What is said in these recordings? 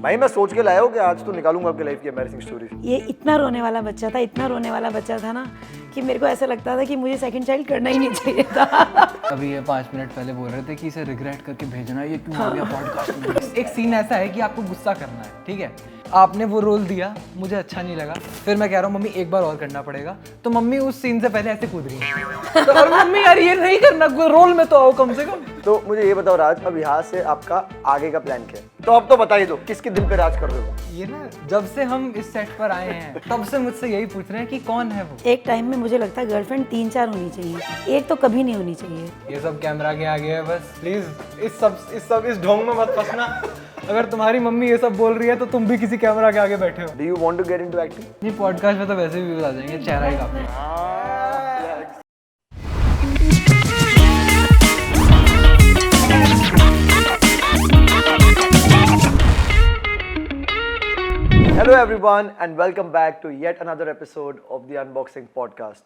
भाई मैं सोच के लाया हूँ कि आज तो निकालूंगा आपकी लाइफ की एम्बैरेसिंग स्टोरी। ये इतना रोने वाला बच्चा था, इतना रोने वाला बच्चा था ना कि मेरे को ऐसा लगता था कि मुझे सेकंड चाइल्ड करना ही नहीं चाहिए था। अभी ये 5 मिनट पहले बोल रहे थे कि इसे रिग्रेट करके भेजना है, ये क्यों आ गया पॉडकास्ट में। एक सीन ऐसा है कि आपको गुस्सा करना है, ठीक है, आपने वो रोल दिया, मुझे अच्छा नहीं लगा, फिर मैं कह रहा हूँ मम्मी एक बार और करना पड़ेगा, तो मम्मी उस सीन से पहले ऐसे कूद रही है। तो और मम्मी यार ये नहीं करना, कोई रोल में तो आओ कम से कम। तो मुझे ये बताओ राज, अब यहाँ से आपका आगे का प्लान क्या है? तो अब तो बता ही दो किसके दिल पे राज कर रहे हो? ये ना जब से हम इस सेट पर आए हैं तब से मुझसे यही पूछ रहे हैं कि कौन है वो। एक टाइम में मुझे लगता है गर्लफ्रेंड 3-4 होनी चाहिए, एक तो कभी नहीं होनी चाहिए। ये सब कैमरा के आगे है, बस प्लीज इस ढोंग में मत फंसना। अगर तुम्हारी मम्मी ये सब बोल रही है तो तुम भी किसी कैमरा के आगे बैठे हो। Do you want to get into acting? नहीं, पॉडकास्ट में तो वैसे भी बता देंगे, चेहरा ही काफी है। Hello everyone and welcome back to yet another episode of the unboxing podcast.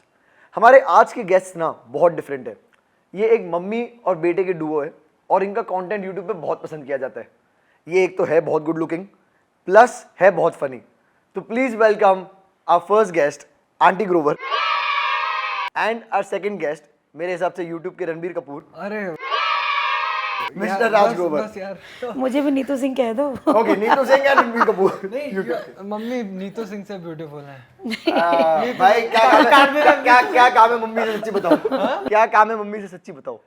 हमारे आज के गेस्ट ना बहुत डिफरेंट है। ये एक मम्मी और बेटे के डुओ है और इनका कंटेंट यूट्यूब पे बहुत पसंद किया जाता है। ये एक तो है बहुत गुड लुकिंग प्लस है बहुत फनी। तो please welcome our first guest aunty Grover and our second guest मेरे हिसाब से यूट्यूब के रणबीर कपूर, अरे मिस्टर राज ग्रोवर। बस यार। मुझे भी नीतू सिंह कह दो। Okay, Neetu Singh and Ranbir Kapoor. नहीं, मम्मी नीतू सिंह से ब्यूटीफुल है। भाई क्या काम है मम्मी से सच्ची बताओ? क्या काम है मम्मी से सच्ची बताओ?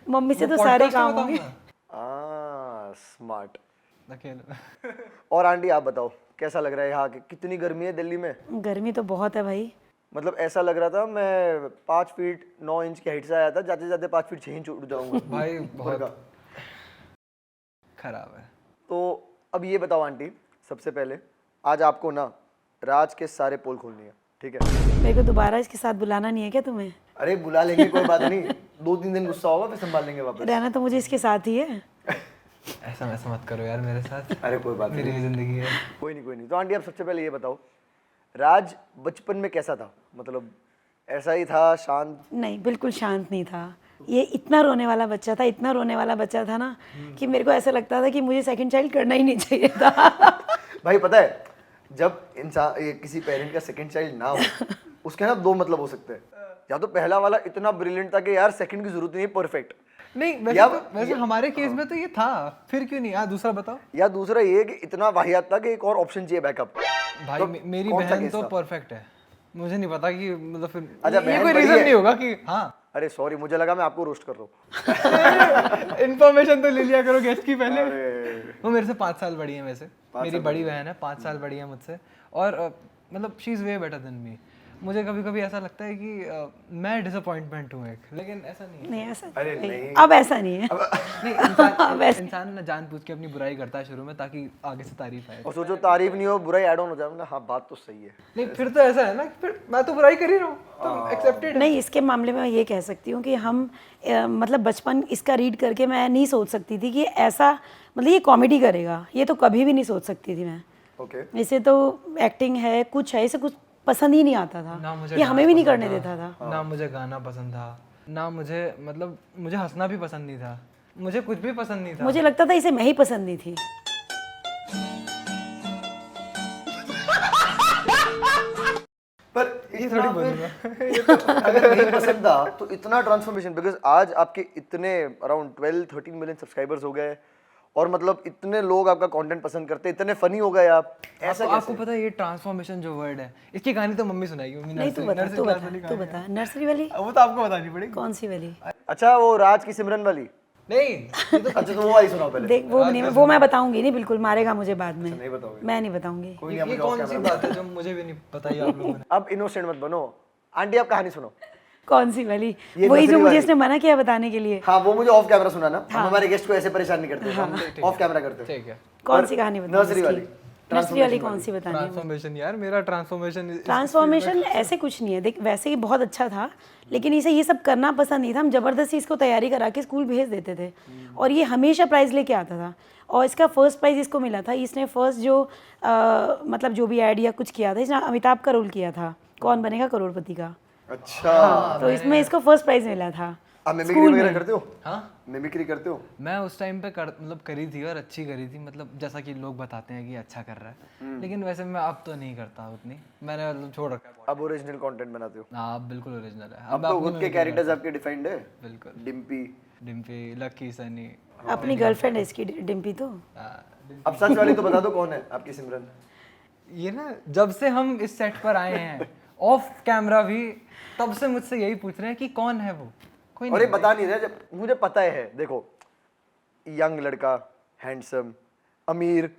मम्मी से तो सारे काम होंगे। स्मार्ट। अकेले। और आंटी आप बताओ कैसा लग रहा है यहाँ? कितनी गर्मी है दिल्ली में? गर्मी तो बहुत है भाई। मतलब ऐसा लग रहा था मैं 5 फीट 9 इंच की हाइट से आया था, जाते जाते 5 फीट 6 इंच उड़ जाऊंगा। भाई बहुत खराब है। तो अब ये बताओ आंटी, सबसे पहले आज आपको ना राज के सारे पोल खोलनी है, ठीक है? मेरे को दोबारा इसके साथ बुलाना नहीं है क्या तुम्हें? अरे बुला लेंगे, कोई बात नहीं। 2-3 दिन गुस्सा होगा फिर संभाल लेंगे वापस। रहना तो मुझे इसके साथ ही है। ऐसा वैसा मत करो यार मेरे साथ। अरे कोई बात मेरी नहीं, जिंदगी है। कोई नहीं कोई नहीं। तो आंटी आप सबसे पहले ये बताओ, राज बचपन में कैसा था? मतलब ऐसा ही था, शांत? नहीं, बिल्कुल शांत नहीं था। ये इतना रोने वाला बच्चा था, इतना रोने वाला बच्चा था ना कि मेरे को ऐसा लगता था कि मुझे सेकंड चाइल्ड करना ही नहीं चाहिए था। भाई पता है, जब इंसान किसी पेरेंट का सेकंड चाइल्ड ना हो उसके ना 2 मतलब हो सकते हैं। या तो पहला वाला इतना ब्रिलियंट था कि यार सेकंड की जरूरत नहीं, परफेक्ट। नहीं वैसे हमारे केस में तो ये था, फिर क्यों नहीं? हाँ दूसरा बताओ। या दूसरा ये कि इतना वाहियात था कि एक और ऑप्शन चाहिए बैकअप। भाई तो मेरी कौन सा बहन केस तो था? परफेक्ट है, मुझे नहीं पता कि मतलब फिर अच्छा, ये बहन कोई बड़ी रीजन है? नहीं होगा कि हाँ। अरे सॉरी, मुझे लगा मैं आपको रोस्ट कर रहा हूँ। इन्फॉर्मेशन तो ले लिया करो गेस्ट की पहले। वो मेरे से 5 साल बड़ी है वैसे, मेरी बड़ी बहन है, 5 साल बड़ी है मुझसे। और मतलब she is way better than me. मुझे कभी कभी ऐसा लगता है कि मैं डिसअपॉइंटमेंट हूँ एक, लेकिन ऐसा नहीं है। नहीं ऐसा अरे नहीं। नहीं। अब ऐसा नहीं है। नहीं, इंसान ना जानबूझ के अपनी बुराई करता है शुरू में ताकि आगे से तारीफ आए। और सोचो तारीफ नहीं हो बुराई ऐड ऑन हो जाए ना। हाँ बात तो सही है। नहीं फिर तो ऐसा है ना, फिर मैं तो बुराई कर ही रहा हूँ, तो एक्सेप्टेड। नहीं, इसके मामले में मैं ये कह सकती हूँ कि हम मतलब बचपन इसका रीड करके मैं नहीं सोच सकती थी कि ऐसा, मतलब ये कॉमेडी करेगा, ये तो कभी भी नहीं सोच सकती थी मैं। ओके। इसे तो एक्टिंग है, कुछ है, इसे कुछ पसंद ही नहीं आता था। ना मुझे ये हमें भी नहीं करने देता था। ना मुझे गाना पसंद था, ना मुझे मतलब मुझे हंसना भी पसंद नहीं था, मुझे कुछ भी पसंद नहीं था। मुझे लगता था इसे मैं ही पसंद नहीं थी। पर ये थोड़ी बोलूंगा। अगर नहीं पसंद था तो इतना ट्रांसफॉर्मेशन, बिकॉज आज आपके इतने अराउंड 12-13 मिलियन सब्सक्राइबर्स हो गए और मतलब इतने लोग आपका कंटेंट पसंद करते, इतने फनी हो गए आप। ऐसा आपको पता है ये ट्रांसफॉर्मेशन जो वर्ड है, इसकी कहानी तो मम्मी सुनाएगी। मम्मी नहीं, तू बता, तू बता, तू बता। नर्सरी वाली? वो तो आपको बतानी पड़ेगी। कौन सी वाली? अच्छा, वो राज की सिमरन वाली? नहीं अच्छा तो वो वाली सुनाओ पहले। देख, वो नहीं, वो मैं बताऊंगी नहीं, बिल्कुल मारेगा मुझे बाद में। नहीं बताओगे? मैं नहीं बताऊंगी। कोई नहीं, ये कौन सी बात है जो मुझे भी नहीं पता ही आप लोगों ने। अब इनोसेंट मत बनो। आंटी आप कहानी सुनो। कौन सी वाली? ये वही जो नर्सरी मुझे वाली। इसने मना किया बताने के लिए। हाँ वो मुझे ऑफ कैमरा सुनाना। हम हमारे गेस्ट को ऐसे परेशान नहीं करते, हम ऑफ कैमरा करते हैं। ठीक है। कौन सी कहानी बतानी? नर्सरी वाली। नर्सरी वाली कौन सी बतानी है? ट्रांसफॉर्मेशन यार, मेरा ट्रांसफॉर्मेशन। ट्रांसफॉर्मेशन ऐसे कुछ नहीं है। देख, वैसे ही बहुत अच्छा था, लेकिन इसे ये सब करना पसंद नहीं था। हम जबरदस्ती इसको तैयारी करा के स्कूल भेज देते थे और ये हमेशा प्राइज लेके आता था। और इसका फर्स्ट प्राइज इसको मिला था। इसने फर्स्ट जो मतलब जो भी ऐड या कुछ किया था, इसने अमिताभ का रोल किया था, कौन बनेगा करोड़पति का। अच्छा। हाँ, तो इसमें इसको फर्स्ट प्राइज मिला था। आप मिमिक्री वगैरह करते हो? हाँ मिमिक्री करते हो? मैं उस टाइम पे मतलब करी थी और अच्छी करी थी, मतलब जैसा कि लोग बताते हैं कि अच्छा कर रहा है, लेकिन वैसे मैं अब तो नहीं करता उतनी, मैंने मतलब छोड़ रखा है। अब ओरिजिनल कंटेंट बनाते हो? हाँ अब बिल्कुल ओरिजिनल है। अब तो खुद के कैरेक्टर्स आपके डिफाइंड है? बिल्कुल। डिम्पी, डिम्पी, लकी, सनी। अपनी गर्लफ्रेंड है इसकी डिम्पी तो। अब सच वाली तो बता दो कौन है आपकी सिमरन? ये ना जब से हम इस सेट पर आए हैं ऑफ कैमरा भी, तब से मुझसे यही पूछ रहे हैं कि कौन है वो, कोई और नहीं ये बता नहीं रहे, जब मुझे पता है। देखो, यंग लड़का, हैंडसम, अमीर,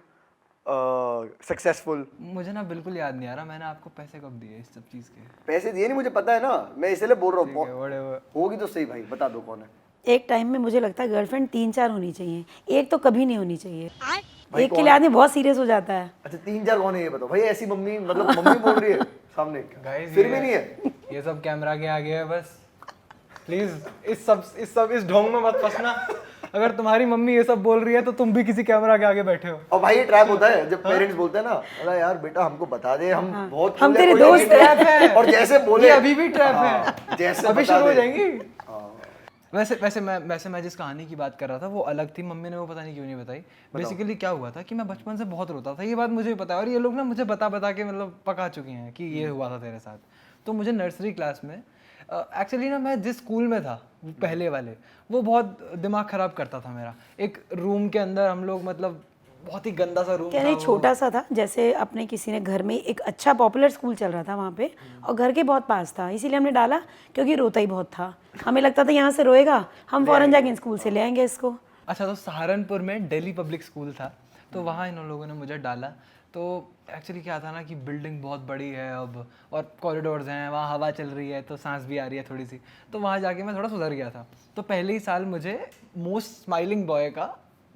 सक्सेसफुल। मुझे ना बिल्कुल याद नहीं आ रहा मैंने आपको पैसे कब दिए इस सब चीज़ के। पैसे दिए नहीं, मुझे पता है ना, मैं इसलिए बोल रहा हूँ। whatever। होगी तो सही भाई, बता दो कौन है। एक टाइम में मुझे लगता है गर्लफ्रेंड 3-4 होनी चाहिए, एक तो कभी नहीं होनी चाहिए। एक के लिए आदमी बहुत सीरियस हो जाता है। अच्छा 3-4 कौन है ये बताओ भाई। ऐसी मम्मी, मतलब मम्मी बोल रही है सामने, Guys, फिर भी नहीं है। ये सब कैमरा के आगे है बस, प्लीज इस ढोंग में मत फंसना। अगर तुम्हारी मम्मी ये सब बोल रही है तो तुम भी किसी कैमरा के आगे बैठे हो। और भाई ये ट्रैप होता है जब पेरेंट्स बोलते हैं ना, अरे यार बेटा हमको बता दे, हम बहुत हम cool है, तेरे कोई दोस्त नहीं ट्रैप है। और जैसे बोले ये अभी भी ट्रैप है। जैसे अभी बता शुरू हो दे। जाएंगी। वैसे मैं जिस कहानी की बात कर रहा था वो अलग थी, मम्मी ने वो पता नहीं क्यों नहीं बताई। बेसिकली क्या हुआ था कि मैं बचपन से बहुत रोता था, ये बात मुझे भी पता है, और ये लोग ना मुझे बता के मतलब पका चुके हैं कि ये हुआ था तेरे साथ। तो मुझे नर्सरी क्लास में एक्चुअली ना, मैं जिस स्कूल में था पहले वाले, वो बहुत दिमाग खराब करता था मेरा। एक रूम के अंदर हम लोग, मतलब बहुत ही गंदा सा रूम क्या था नहीं, वो। छोटा सा था, जैसे अपने किसी ने घर में एक अच्छा पॉपुलर स्कूल चल रहा था वहाँ पे, और घर के बहुत पास था, इसीलिए हमने डाला क्योंकि रोता ही बहुत था। हमें लगता था यहाँ से रोएगा, हम फौरन जाके स्कूल से ले आएंगे इसको। अच्छा, तो सहारनपुर में दिल्ली पब्लिक स्कूल था, तो वहाँ इन लोगों ने मुझे डाला। तो एक्चुअली क्या था ना कि बिल्डिंग बहुत बड़ी है अब, और कॉरिडोर्स हैं, वहाँ हवा चल रही है तो सांस भी आ रही है थोड़ी सी, तो वहाँ जाके मैं थोड़ा सुधर गया था। तो पहले ही साल मुझे मोस्ट स्माइलिंग बॉय का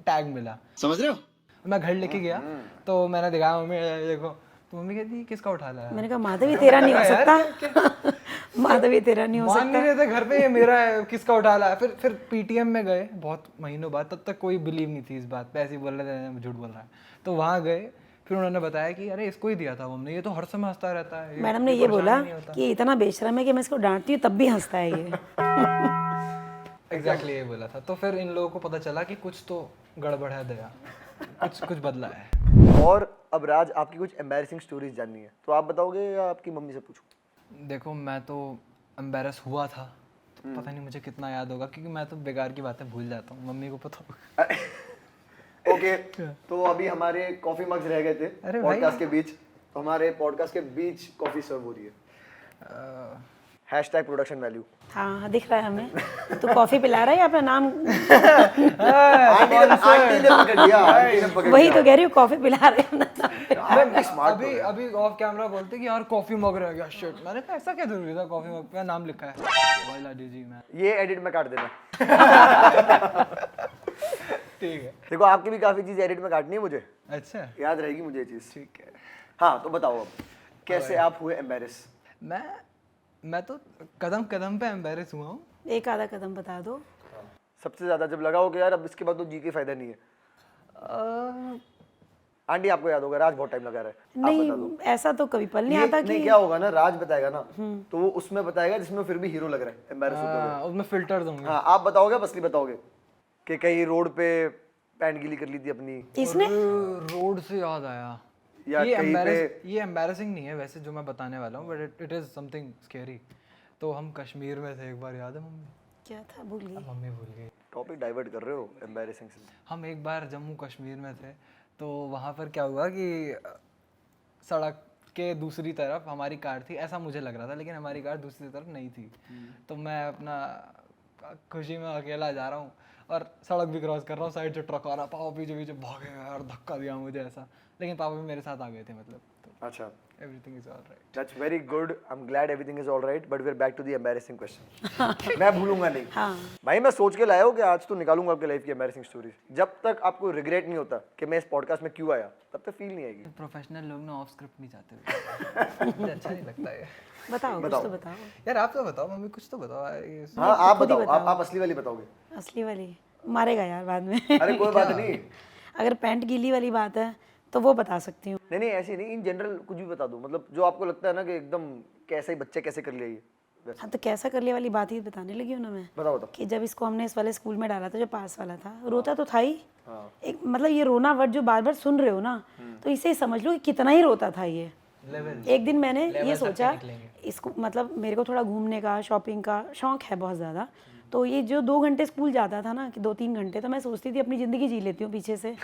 टैग मिला, समझ रहे हो। मैं घर लेके गया तो मैंने दिखाया, मम्मी ये देखो, तो मम्मी कहती किसका उठा लाया। मैंने कहा माधवी तेरा नहीं हो सकता, माधवी तेरा नहीं हो मान नहीं सकता। रहे थे घर पे, ये मेरा है, किसका उठा लाया। फिर पीटीएम में गए बहुत महीनों बाद, तब तक कोई बिलीव नहीं थी इस बात पे, ऐसे ही बोल रहे थे झूठ बोल रहा है। तो वहाँ गए, फिर उन्होंने बताया कि अरे इसको ही दिया था हमने, ये तो हर समय हंसता रहता है। मैडम ने ये बोला कि इतना बेशरम है कि मैं इसको डांटती हूँ तब भी हंसता है ये। एग्जैक्टली ये बोला था। तो फिर इन लोगों को पता चला कि कुछ तो गड़बड़ है, दया कुछ बदला है। और अब राज, आपकी कुछ एम्बैरेसिंग स्टोरीज जाननी है, तो आप बताओगे या आपकी मम्मी से पूछूं? देखो, मैं तो एम्बेरस हुआ था, तो पता नहीं मुझे कितना याद होगा, क्योंकि मैं तो बेकार की बातें भूल जाता हूँ, मम्मी को पता होगा। ओके, तो अभी हमारे कॉफी मग्स रह गए थे अरे पॉडकास्ट के बीच, तो हमारे पॉडकास्ट के बीच कॉफी सर्व हो रही है। Hashtag production value. हाँ दिख रहा है हमें। तो कॉफी पिला रहा है या अपना नाम? आंटी ने पकड़ लिया, आंटी ने पकड़ वही लिया। तो कह रही हूँ, कॉफी पिला रहे हैं। आंटी स्मार्ट तो है। अभी ऑफ कैमरा बोलते कि यार कॉफी मग रह गया, शिट। मैंने कहा ऐसा क्या जरूरी था, कॉफी मग पे नाम लिखा है, वाला जी मैं। ये एडिट में काट देना। ठीक है, देखो आपकी भी काफी चीज एडिट में काटनी है मुझे, अच्छा याद रहेगी मुझे ये चीज। ठीक है। हाँ तो बताओ अब, कैसे आप हुए एम्बैरेस? मैं तो कदम कदम पे एम्बेरस हुआ हूँ। एक आधा कदम बता दो। सबसे ज्यादा जब लगा हो कि यार अब इसके बाद तो जी के फायदा नहीं है। आंटी आपको याद होगा, राज बहुत टाइम लगा रहा है, आप बता दो। नहीं ऐसा तो कभी पल नहीं ये आता कि नहीं, क्या होगा ना, राज बताएगा ना तो वो उसमें बताएगा जिसमें फिर भी हीरो लग रहा है एम्बैरेस होते हुए। उसमें फिल्टर दूंगा। हाँ आप बताओगे, असली बताओगे कि कहीं रोड पे पैंट गीली कर ली थी अपनी, इसने रोड से याद आया, या कहीं पे। ये एम्बैरेसिंग नहीं है वैसे जो मैं बताने वाला हूँ, but it is something scary. तो हम कश्मीर में थे एक बार, याद है मम्मी? क्या था, भूल गई। मम्मी भूल गई। टॉपिक डाइवर्ट कर रहे हो एम्बैरेसिंग से। हम एक बार जम्मू कश्मीर में थे, तो वहाँ पर क्या हुआ कि सड़क के दूसरी तरफ हमारी कार थी, ऐसा मुझे लग रहा था, लेकिन हमारी कार दूसरी तरफ नहीं थी। तो मैं अपना खुशी में अकेला जा रहा हूँ और सड़क भी क्रॉस कर रहा हूँ, साइड से ट्रक आ रहा, पापा पीछे पीछे भागे यार, धक्का दिया मुझे ऐसा, लेकिन पापा भी मेरे साथ आ गए थे, मतलब तो अच्छा, everything is alright. That's very good, I am glad everything is alright, but we are back to the embarrassing question. मैं भूलूंगा नहीं। हाँ भाई मैं सोच के लाया हूँ कि आज तो निकालूंगा आपके लाइफ की एम्बैरेसिंग स्टोरीज। जब तक आपको रिग्रेट नहीं होता कि मैं इस पॉडकास्ट में क्यों आया, तब तक फील नहीं आएगी। प्रोफेशनल लोग ना ऑफ स्क्रिप्ट नहीं चाहते हुए। मुझे अच्छा नहीं लगता है बताओ, कुछ तो बताओ। यार। आप तो बताओ मम्मी, कुछ तो बताओ। हाँ आप बताओ, आप असली वाली बताओगे। असली वाली मारेगा यार बाद में। अरे कोई बात नहीं, अगर पैंट गीली वाली बात है तो वो बता सकती हूँ। नहीं नहीं ऐसी नहीं, इन जनरल कुछ भी बता दो, मतलब जो आपको लगता है ना कि एकदम कैसे ही बच्चे कैसे कर लिया ये, हाँ तो कैसा कर लिया वाली बात ही बताने लगी हूँ ना मैं, बताओ बताओ। कि जब इसको हमने इस वाले स्कूल में डाला था जो पास वाला था, रोता तो था ही। हाँ। एक मतलब ये रोना वर्ड जो बार बार सुन रहे हो ना, तो इसे ही समझ लो कि कितना ही रोता था ये। एक दिन मैंने ये सोचा, इसको मतलब मेरे को थोड़ा घूमने का शॉपिंग का शौक है बहुत ज़्यादा, तो ये जो 2 घंटे स्कूल जाता था ना, कि 2-3 घंटे, तो मैं सोचती थी अपनी ज़िंदगी जी लेती हूँ पीछे से।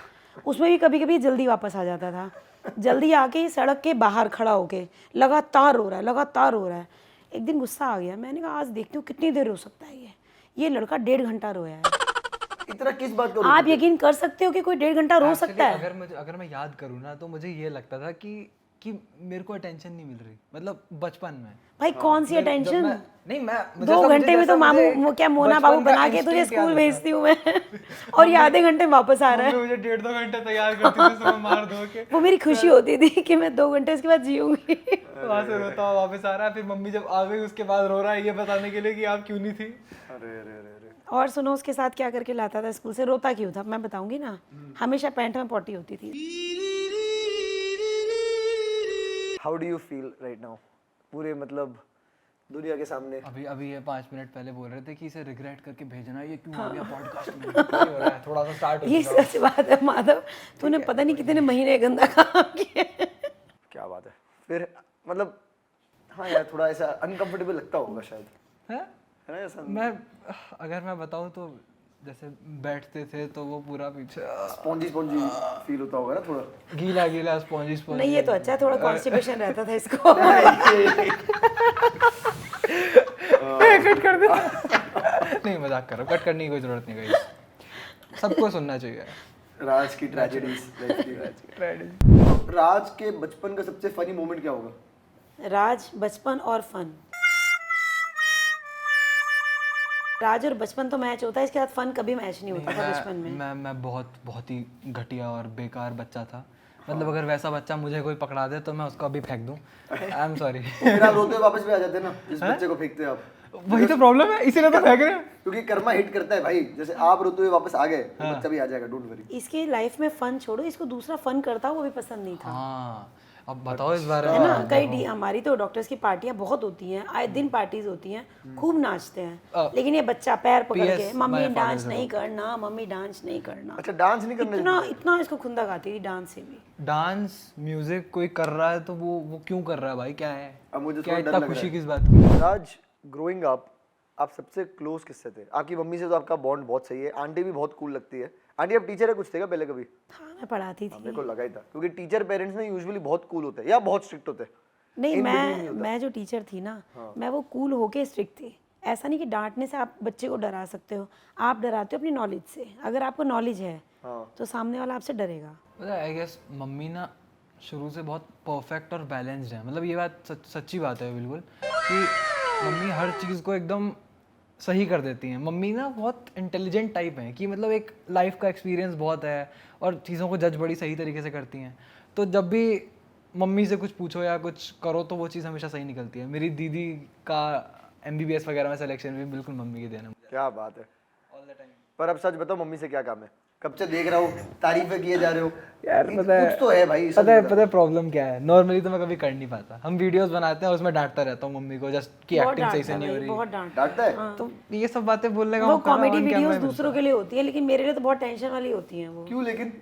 उसमें भी कभी कभी जल्दी वापस आ जाता था। जल्दी आके सड़क के बाहर खड़ा होके लगातार रो रहा है, लगातार रो रहा है। एक दिन गुस्सा आ गया, मैंने कहा आज देखती हूँ कितनी देर रो सकता है ये लड़का 1.5 घंटा रोया है। इतना किस बात का? आप यकीन कर सकते हो कि कोई 1.5 घंटा रो सकता है? अगर मैं याद करूँ ना, तो मुझे ये लगता था कि मेरे को अटेंशन नहीं मिल रही, मतलब बचपन में। भाई कौन सी अटेंशन? नहीं मैं 2 घंटे में तो मामू वो क्या मोना बाबू बना के तुझे स्कूल भेजती हूँ मैं और ये आधे घंटे में वापस आ रहा है। मुझे 1.5-2 घंटे तैयार करती थी सुबह मार धो के। वो मेरी खुशी होती थी कि मैं 2 घंटे इसके बाद जीऊंगी। वहाँ से रोता हुआ वापस आ रहा है, फिर मम्मी जब आ गई उसके बाद रो रहा है ये बताने के लिए कि आप क्यों नहीं थी। अरे अरे अरे अरे। और सुनो उसके साथ क्या करके लाता था स्कूल से, रोता क्यों था मैं बताऊंगी ना। हमेशा पैंट में पॉटी होती थी। How do you feel right now? पूरे मतलब दुनिया के सामने। अभी ये 5 मिनट पहले बोल रहे थे कि इसे रिग्रेट करके भेजना, ये क्यों आ गया पॉडकास्ट में। नहीं हो रहा है, थोड़ा सा स्टार्ट हो ये चुका है। सच बात है माधव, तूने पता नहीं कितने महीने गंदा काम किया। क्या बात है फिर, मतलब हाँ यार थोड़ा ऐसा अनकंफर्टेबल लगता होगा शायद, हैं? है ना ऐसा? अगर मैं बताऊं तो जैसे बैठते थे तो वो पूरा पीछे स्पॉन्जी स्पॉन्जी फील होता होगा ना थोड़ा। गीला स्पॉन्जी नहीं ये तो अच्छा है, थोड़ा कॉन्स्टिपेशन रहता था इसको। कट कर दे। नहीं मजाक कर रहा हूं, कट करने की कोई जरूरत नहीं गाइस, सबको सुनना चाहिए। राज की ट्रेजेडीज। राज के बचपन का सबसे फनी मोमेंट क्या होगा? राज बचपन और फन, राज और बचपन तो मैच होता है, इसके साथ फन कभी मैच नहीं होता था बचपन में। मैं बहुत ही घटिया और बेकार बच्चा था। मतलब अगर वैसा बच्चा मुझे कोई पकड़ा दे तो मैं उसको अभी फेंक दूं। आई एम सॉरी। फिर आप रोते हुए वापस भी आ जाते हैं ना, जिस बच्चे को फेंकते हैं आप। वही तो प्रॉब्लम है, इसीलिए तो फेंक रहे हैं। क्योंकि कर्मा हिट करता है भाई, जैसे आप रोते हुए वापस आ गए तो बच्चा भी आ जाएगा, डोंट वरी। इसकी लाइफ में फन छोड़ो, इसको दूसरा फन करता वो भी पसंद नहीं था। हाँ अब बताओ इस बारे है में। ना, कई हमारी तो डॉक्टर्स की पार्टियां बहुत होती हैं, आए दिन पार्टीज होती हैं, खूब नाचते हैं। लेकिन ये बच्चा पैर पकड़ के मम्मी डांस नहीं करना, मम्मी डांस नहीं करना। अच्छा डांस नहीं करना? इतना इसको खुंदक आती थी डांस से भी। डांस म्यूजिक कोई कर रहा है तो वो क्यों कर रहा है भाई, क्या है? अब मुझे क्या थोड़ा डर इतना लग रहा खुशी है। किस बात की? राज ग्रोइंग अप आप सबसे क्लोज किससे थे? आपकी मम्मी से तो आपका बॉन्ड बहुत सही है, आंटी भी बहुत कूल लगती है। आंटी आप टीचर है कुछ थे क्या पहले कभी? हाँ मैं पढ़ाती थी। मेरे को लगा ही था, क्योंकि टीचर पेरेंट्स ना यूजुअली बहुत कूल होते हैं या बहुत स्ट्रिक्ट होते हैं। नहीं मैं जो टीचर थी ना, मैं वो कूल होके स्ट्रिक्ट थी। ऐसा नहीं कि डांटने से आप बच्चे को डरा सकते हो, आप डराते हो अपनी नॉलेज से। अगर आपको नॉलेज है तो सामने वाला आपसे डरेगा। आई गेस मम्मी ना शुरू से बहुत परफेक्ट और बैलेंस्ड है। मतलब ये बात सच्ची बात है बिल्कुल, कि मम्मी हर चीज़ को एकदम सही कर देती हैं। मम्मी ना बहुत इंटेलिजेंट टाइप हैं, कि मतलब एक लाइफ का एक्सपीरियंस बहुत है और चीज़ों को जज बड़ी सही तरीके से करती हैं। तो जब भी मम्मी से कुछ पूछो या कुछ करो तो वो चीज़ हमेशा सही निकलती है। मेरी दीदी का MBBS वगैरह में सिलेक्शन भी बिल्कुल मम्मी के देना। क्या बात है। पर अब सच बताओ मम्मी से क्या काम है? कब से देख रहा हूँ तारीफें किए जा रहे हो यार पता है, कुछ तो है भाई। पता है प्रॉब्लम क्या है? नॉर्मली तो मैं कभी कर नहीं पाता। हम वीडियोस बनाते हैं उसमें डांटता रहता हूँ मम्मी को, जस्ट कि एक्टिंग सही से नहीं हो रही। बहुत डांट डांटता है तो ये सब बातें बोलने का वो मौका ना कॉमेडी on camera वीडियोस में दूसरों के लिए होती है, लेकिन मेरे लिए तो बहुत टेंशन वाली होती हैं वो। क्यों? लेकिन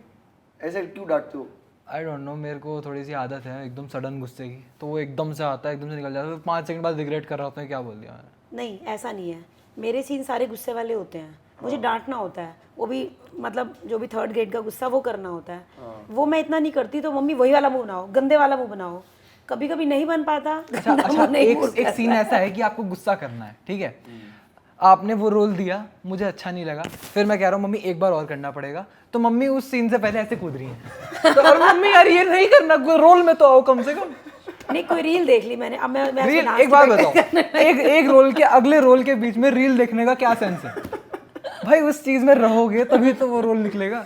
ऐसे क्यों डांटते हो? आई डोंट नो, मेरे को थोड़ी सी आदत है एकदम सडन गुस्से की, तो वो एकदम से आता है, एकदम से निकल जाता है, 5 सेकंड बाद रिग्रेट कर रहा होता है क्या बोल दिया मैंने। नहीं ऐसा नहीं है, मेरे सीन सारे गुस्से वाले होते हैं। मुझे डांटना होता है, वो भी मतलब जो भी 3rd ग्रेड का गुस्सा वो करना होता है। वो मैं इतना नहीं करती तो मम्मी वही वाला मुंह बनाओ, गंदे वाला मुंह बनाओ। कभी कभी नहीं बन पाता। एक सीन ऐसा है कि आपको गुस्सा करना है, ठीक है, आपने वो रोल दिया, मुझे अच्छा नहीं लगा, फिर मैं कह रहा हूँ मम्मी एक बार और करना पड़ेगा, तो मम्मी उस सीन से पहले ऐसे कूद रही है। तो और मम्मी यार ये नहीं करना, रोल में तो आओ कम से कम। नहीं कोई रील देख ली मैंने, अब मैं रील एक बात बताओ, एक रोल के अगले रोल के बीच में रील देखने का क्या सेंस है भाई? उस चीज में रहोगे तभी तो वो रोल निकलेगा।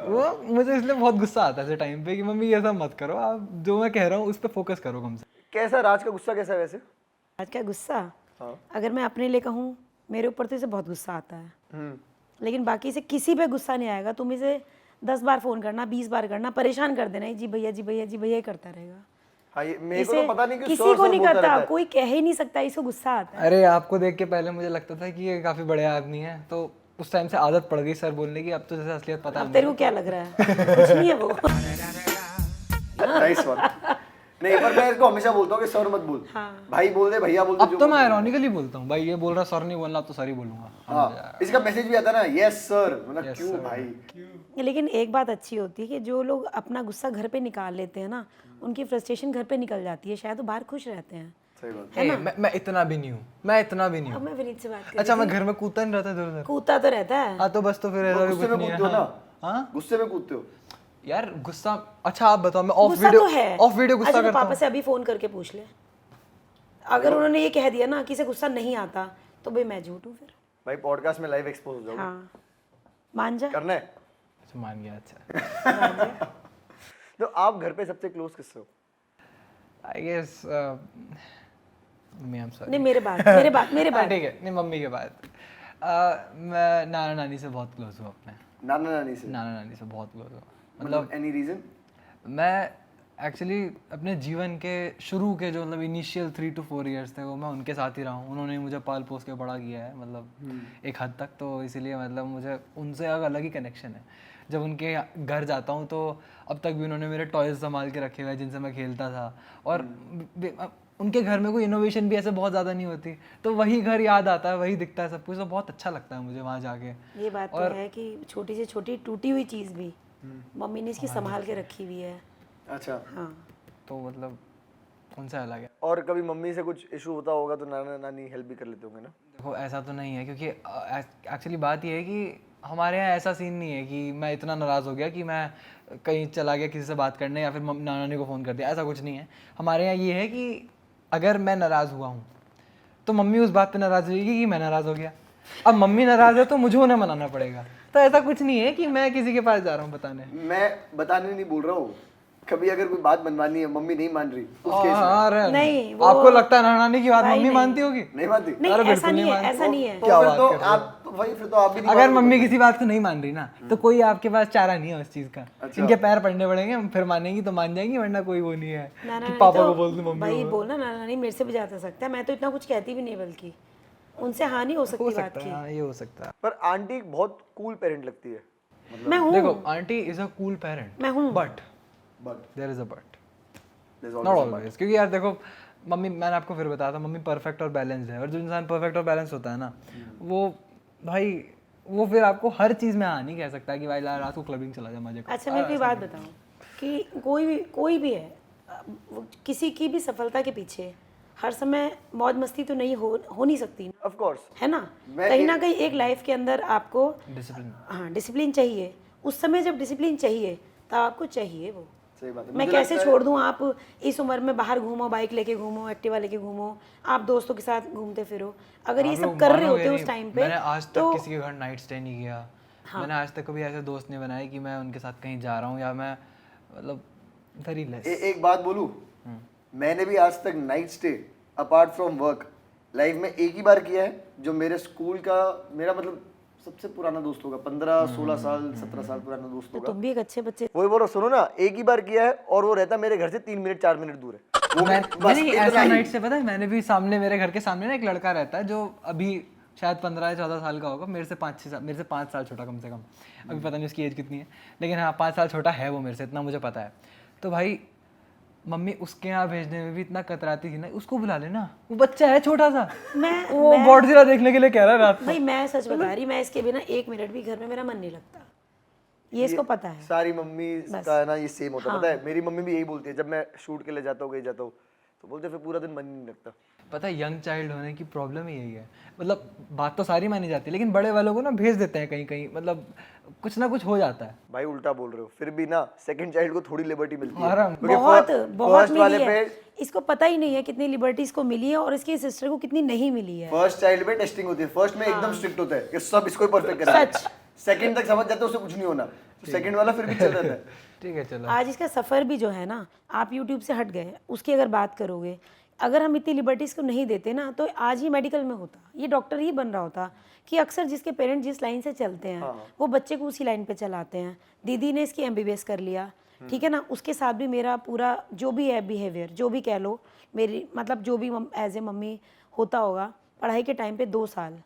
वो मुझे इसलिए बहुत गुस्सा आता है ऐसे टाइम पे कि मम्मी ऐसा मत करो, आप जो मैं कह रहा हूँ उस पर फोकस करो कम से। कैसा राज का गुस्सा कैसा है वैसे? आज का गुस्सा अगर मैं अपने लिए कहूँ, मेरे ऊपर तो इसे बहुत गुस्सा आता है, लेकिन बाकी से किसी पे गुस्सा नहीं आएगा। तुम इसे 10 बार फ़ोन करना, 20 बार करना, परेशान कर देना, जी भैया जी भैया जी भैया ही करता रहेगा। हाँ ये मेरे को तो पता नहीं क्यों किसी सर को सर नहीं बोलता करता, रहता है। कोई कह ही नहीं सकता, इसको गुस्सा आता है। अरे आपको देख के पहले मुझे लगता था कि ये काफी बड़े आदमी है, तो उस टाइम से आदत पड़ गई सर बोलने की। अब तो जैसे असलियत पता अब तेरे को क्या लग रहा है? कुछ नहीं है वो। Nice one. नहीं पर मैं इसको हमेशा बोलता हूँ कि सर मत बोल, भाई बोल दे, भैया बोल दे। अब तो मैं आयरॉनिकली बोलता हूँ, भाई ये बोल रहा सर नहीं बोलना तो सर ही बोलूंगा। हाँ इसका मैसेज भी आता है ना, यस सर, मतलब क्यों भाई। लेकिन एक बात अच्छी होती है कि जो लोग अपना गुस्सा घर पे निकाल लेते हैं ना, उनकी फ्रस्ट्रेशन घर पे निकल जाती है, शायद वो बाहर खुश रहते हैं। सही बात। ए, मैं इतना भी नहीं हूँ, मैं इतना भी नहीं अब हूँ। मैं विनीत से बात कर अच्छा मैं घर में कूदता नहीं रहता इधर उधर? कूदता तो रहता है। हाँ तो बस, तो फिर ऐसा भी गुस्से कुछ में नहीं कूदते हो है। ना? हाँ गुस्से में कूदते हो? यार गुस्सा, अच्छा आप बताओ, मैं ऑफ गुस्सा वीडियो तो है। ऑफ वीडियो गुस्सा अच्छा, तो करता पापा हूँ। से अभी फोन करके पूछ ले, अगर उन्होंने ये कह दिया ना कि इसे गुस्सा नहीं आता, तो भाई मैं झूठ हूँ फिर। भाई पॉडकास्ट में लाइव एक्सपोज हो जाओगे। हाँ मान जा। करना है। अच्छा मान गया। अच्छा तो आप घर पे सबसे क्लोज किससे हो? I guess mummy, I am sorry. नहीं मेरे बात ठीक है, नहीं मम्मी के बाद मैं नाना नानी से बहुत क्लोज हूँ अपने। नाना नानी से? नाना नानी से बहुत क्लोज हूँ। मतलब एनी रीजन? मैं एक्चुअली अपने जीवन के शुरू के जो मतलब इनिशियल 3 to 4 इयर्स थे वो मैं उनके साथ ही रहा हूँ। उन्होंने मुझे पाल पोस के बड़ा किया है, मतलब एक हद तक, तो इसीलिए मतलब मुझे उनसे एक अलग ही कनेक्शन है। जब उनके घर जाता हूँ तो अब तक भी उन्होंने मेरे टॉयज संभाल के रखे हुए हैं जिनसे मैं खेलता था। और उनके घर में कोई इनोवेशन भी ऐसे बहुत ज़्यादा नहीं होती, तो वही घर याद आता है, वही दिखता है सब कुछ, तो बहुत अच्छा लगता है मुझे वहाँ जाके। ये बात तो है कि छोटी से छोटी टूटी हुई चीज़ भी मम्मी ने इसकी संभाल के रखी हुई है। अच्छा। हाँ तो मतलब उनसे अलग है। और कभी मम्मी से कुछ इशू होता होगा तो नाना नानी हेल्प भी कर लेते होंगे ना? देखो ऐसा तो नहीं है, क्योंकि एक्चुअली बात ये है कि हमारे यहाँ ऐसा सीन नहीं है कि मैं इतना नाराज़ हो गया कि मैं कहीं चला गया किसी से बात करने या फिर नाना नानी को फ़ोन कर दिया, ऐसा कुछ नहीं है। हमारे यहाँ ये है कि अगर मैं नाराज़ हुआ हूँ तो मम्मी उस बात पे नाराज़ होगी कि मैं नाराज़ हो गया। अब मम्मी नाराज़ है तो मुझे उन्हें मनाना पड़ेगा, तो ऐसा कुछ नहीं है कि मैं किसी के पास जा रहा हूँ बताने। मैं बताने नहीं बोल रहा हूँ, कभी अगर कोई बात मनवानी है, मम्मी नहीं मान रही उस केस में। अरे नहीं, वो- आपको लगता है नाना नानी की बात भाई मम्मी नहीं। मानती होगी? नहीं मानती? नहीं अरे ऐसा बिल्कुल नहीं नहीं है, मानती। ऐसा नहीं है। तो क्या फिर बात तो कर रहे हो? आप भाई फिर तो आप भी नहीं अगर मानोगे। मम्मी किसी बात को नहीं मान रही ना तो कोई आपके पास चारा नहीं है उस चीज का। इनके पैर पड़ने पड़ेंगे, फिर मानेंगी तो मान जाएंगी, वरना कोई वो नहीं है नाना कि नानी पापा तो को बोल दूं मम्मी भाई को। बोलना नाना नानी मेरे से भी ज्यादा सकता है, मैं तो इतना कुछ कहती भी नहीं, बल्कि उनसे हानि हो सकती हो बात सकता है, की। हाँ, ये हो सकता है। पर आंटी बहुत कूल पेरेंट लगती है। मैं हूँ, देखो aunty is a cool parent, मैं हूँ। But but there is a but, there's not always a but. Always. क्योंकि यार देखो मम्मी, मैंने आपको फिर बताया था, मम्मी परफेक्ट और बैलेंस है, और जो इंसान परफेक्ट और बैलेंस होता है ना वो भाई वो फिर आपको हर चीज़ में हाँ नहीं कह सकता कि भाई रात को क्लबिंग चला जाए मजे को। अच्छा मैं कोई बात बताऊँ कि कोई भी है, वो किसी की भी सफलता के पीछे हर समय मौज मस्ती तो नहीं हो नहीं सकती, Of course. है ना? मैं कहीं ना कहीं एक लाइफ के अंदर आपको डिसिप्लिन। हाँ डिसिप्लिन चाहिए। उस समय जब डिसिप्लिन चाहिए तब आपको चाहिए वो। सही बात है। मैं मुझे कैसे लगता है- छोड़ दूँ, आप इस उम्र में बाहर घूमो, बाइक लेके घूमो, एक्टिवा लेके घूमो, आप दोस्तों के साथ घूमते फिरो, अगर ये आप सब लोग कर रहे मानोगे होते नहीं, उस टाइम पे मैंने आज तक तो किसी के घर नाइट स्टे नहीं किया। मैंने आज तक कभी ऐसे दोस्त नहीं बनाए कि मैं उनके साथ कहीं जा रहा हूँ या मैं मतलब वेरी लेस। एक बात बोलूं, मैंने भी आज तक night stay apart from work life में एक ही बार किया है, जो मेरे स्कूल का मेरा मतलब सबसे पुराना दोस्त होगा, 15-16 साल 17 साल पुराना दोस्त तो होगा। तुम भी एक अच्छे बच्चे। वही बोलो, सुनो ना, एक ही बार किया है और वो रहता मेरे घर से 3 मिनट 4 मिनट दूर है। वो बस नहीं इतना ऐसा ही। नाइट से पता है, मैंने भी सामने मेरे घर के सामने ना एक लड़का रहता है जो अभी शायद 15 या 14 साल का होगा, मेरे से 5 साल छोटा कम से कम, अभी पता नहीं उसकी एज कितनी है, लेकिन हाँ 5 साल छोटा है वो मेरे से, इतना मुझे पता है। तो भाई मम्मी उसके यहाँ भेजने में भी इतना कतराती थी ना, उसको बुला लेना, वो बच्चा है छोटा सा, वो गॉडजिला देखने के लिए कह रहा है रात को। भाई मैं सच बता रही, मैं इसके बिना 1 मिनट भी घर में मेरा मन नहीं लगता, ये इसको पता है। सारी मम्मी का ना ये सेम होता है, पता है मेरी मम्मी भी यही बोलती है, जब मैं शूट के लिए जाता हूँ कहीं जाता हूँ तो बोलते फिर पूरा दिन मन ही नहीं लगता। पता है यंग चाइल्ड होने की प्रॉब्लम ही यही है, मतलब बात तो सारी मानी जाती है लेकिन बड़े वालों को ना भेज देते हैं कहीं कहीं, मतलब कुछ ना कुछ हो जाता है। भाई उल्टा बोल रहे हो, फिर भी ना सेकंड चाइल्ड को थोड़ी लिबर्टी मिलती है। आराम। क्योंकि बहुत वाले मिली पे है, इसको पता ही नहीं है कितनी लिबर्टी इसको मिली है और इसकी सिस्टर को कितनी नहीं मिली है। फर्स्ट चाइल्ड पे टेस्टिंग होती है, फर्स्ट में एकदम स्ट्रिक्ट होता है कि सब इसको ही परफेक्ट करना है। सच। सेकंड तक समझ जाते हैं उससे कुछ नहीं होना, तो सेकंड वाला फिर भी चल जाता है। ठीक है चलो। आज इसका सफ़र भी जो है ना, आप यूट्यूब से हट गए, उसकी अगर बात करोगे, अगर हम इतनी लिबर्टीज़ को नहीं देते ना तो आज ही मेडिकल में होता, ये डॉक्टर ही बन रहा होता। कि अक्सर जिसके पेरेंट्स जिस लाइन से चलते हैं वो बच्चे को उसी लाइन पे चलाते हैं। दीदी ने इसकी MBBS कर लिया, ठीक है ना, उसके साथ भी मेरा पूरा जो भी है बिहेवियर, जो भी कह लो, मेरी मतलब जो भी एज ए मम्मी होता होगा, पढ़ाई के टाइम पे 2 साल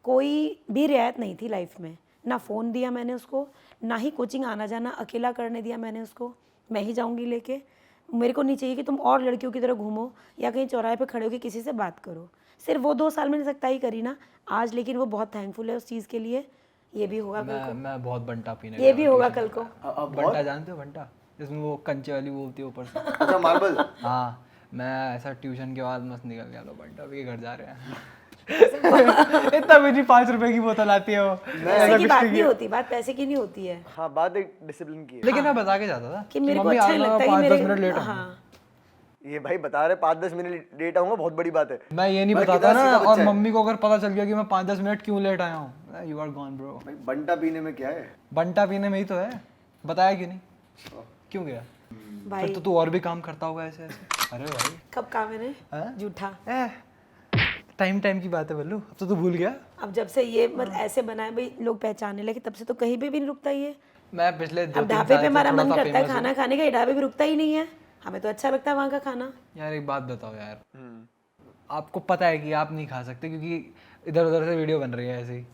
कोई भी रियायत नहीं थी लाइफ में। ना फ़ोन दिया मैंने उसको, ना ही कोचिंग आना जाना अकेला करने दिया मैंने उसको, मैं ही जाऊंगी लेके, मेरे को नहीं चाहिए कि तुम और लड़कियों की तरह घूमो या कहीं चौराहे पे खड़े होकर किसी से बात करो। सिर्फ वो 2 साल मैंने सख्ताई करी ना आज, लेकिन वो बहुत थैंकफुल है उस चीज़ के लिए। ये भी होगा कल मैं बहुत बंटा पीने को, ये भी होगा कल को। बंटा जानते हो बंटा, जिसमें वो कंचे वाली बोलती है ऊपर से। अच्छा मार्बल। हाँ, मैं ऐसा ट्यूशन के बाद मस्त निकल गया, लो बंटा भी घर जा रहे हैं। इतना भी नहीं, 5 रुपए की बोतल आती है वो। पैसे की बात नहीं होती, बात पैसे की नहीं होती है। हाँ, बात एक डिसिप्लिन की है। लेकिन मैं बता के जाता था कि मेरे को मम्मी अच्छा आज नहीं मैं लगता कि 5-10 मिनट मेरे लेट हाँ ये भाई बता रहे 5-10 मिनट लेट आऊंगा, बहुत बड़ी बात है। मैं ये नहीं भाई बताता कितना ना, सीधा और बच्चा है। मम्मी को अगर पता चल गया कि मैं 5-10 मिनट क्यों लेट आया हूँ, यू आर गॉन ब्रो। भाई बंटा पीने में क्या है? बंटा पीने में ही तो है, बताया कि नहीं, क्यों गया? भाई। फिर तो तू और भी काम करता होगा ऐसे ऐसे। अरे भाई कब कहा मैंने हाँ? झूठा? टाइम की बात है बल्लू, अब तो तू भूल गया। अब जब से ये मतलब ऐसे बना है भाई, लोग पहचानने लगे, तब से तो कहीं पे भी नहीं रुकता ये। मैं पिछले 2-3 अब ढाबे साल पे से हमारा थोड़ा मन सा करता है famous खाना खाने का, ये ढाबे पे रुकता ही नहीं है, हमें तो अच्छा लगता है वहाँ का खाना। हूँ। यार एक बात बताओ यार, आपको पता है कि आप नहीं खा सकते क्योंकि इधर उधर से वीडियो बन रही है ऐसे ही,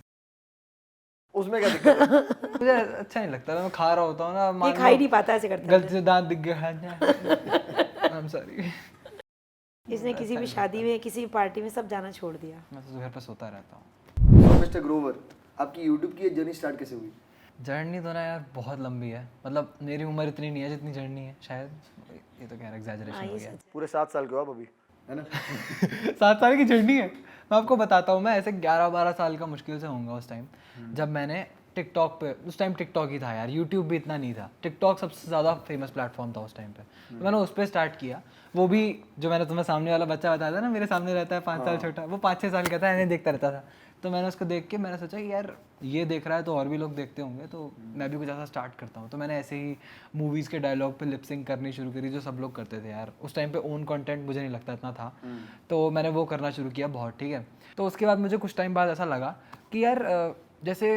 उसमें क्या दिक्कत है? मुझे अच्छा नहीं लगता। मैं खा रहा होता हूँ ना, ये मान खा ही लो नहीं पाता ऐसे करता गलती से दांत दिख गया, आई एम सॉरी। है। इसने किसी भी शादी में, किसी भी पार्टी में सब जाना छोड़ दिया। मैं तो घर पे सोता रहता हूँ। तो मिस्टर ग्रोवर, आपकी यूट्यूब की ये जर्नी स्टार्ट कैसे हुई? जर्नी तो ना यार बहुत लंबी है, मतलब मेरी उम्र इतनी नहीं है जितनी जर्नी है शायद, ये तो खैर एग्जैजरेशन हो गया। पूरे 7 साल के हो आप अभी, है ना? 7 साल की जर्नी है। मैं आपको बताता हूँ, मैं ऐसे 11-12 साल का मुश्किल से होऊंगा उस टाइम, जब मैंने टिकटॉक पे, उस टाइम टिकटॉक ही था यार, यूट्यूब भी इतना नहीं था, टिकटॉक सबसे ज़्यादा फेमस प्लेटफॉर्म था उस टाइम पे। तो मैंने उस पर स्टार्ट किया, वो भी जो मैंने तुम्हें सामने वाला बच्चा बताया था ना, मेरे सामने रहता है 5 साल छोटा, वो 5-6 साल का था, इन्हें देखता रहता था। तो मैंने उसको देख के मैंने सोचा कि यार ये देख रहा है तो और भी लोग देखते होंगे, तो मैं भी कुछ ऐसा स्टार्ट करता हूँ। तो मैंने ऐसे ही मूवीज़ के डायलॉग पे लिपसिंग करनी शुरू करी, जो सब लोग करते थे यार। उस टाइम पे ओन कंटेंट मुझे नहीं लगता इतना था, तो मैंने वो करना शुरू किया बहुत, ठीक है। तो उसके बाद मुझे कुछ टाइम बाद ऐसा लगा कि यार जैसे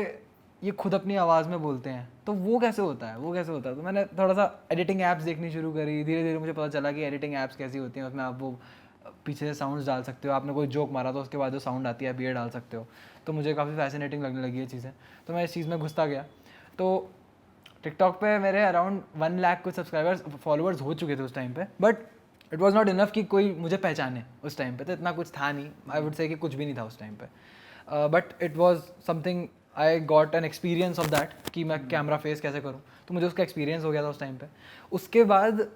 ये खुद अपनी आवाज़ में बोलते हैं, तो वो कैसे होता है, तो मैंने थोड़ा सा एडिटिंग ऐप्स देखनी शुरू करी। धीरे धीरे मुझे पता चला कि एडिटिंग ऐप्स कैसी होती हैं, उसमें आप वो पीछे से साउंड्स डाल सकते हो, आपने कोई जोक मारा तो उसके बाद जो साउंड आती है आप ये डाल सकते हो। तो मुझे काफ़ी फैसिनेटिंग लगने लगी ये चीज़ें, तो मैं इस चीज़ में घुसता गया। तो टिकटॉक पे मेरे अराउंड 1 लाख कुछ सब्सक्राइबर्स फॉलोअर्स हो चुके थे उस टाइम पे, but it was not enough कि कोई मुझे पहचाने। उस टाइम पे तो इतना कुछ था नहीं, आई वुड से कि कुछ भी नहीं था उस टाइम पे, but it was something, I got an experience of that कि मैं कैमरा फेस कैसे करूँ, तो मुझे उसका एक्सपीरियंस हो गया था उस टाइम पे। उसके बाद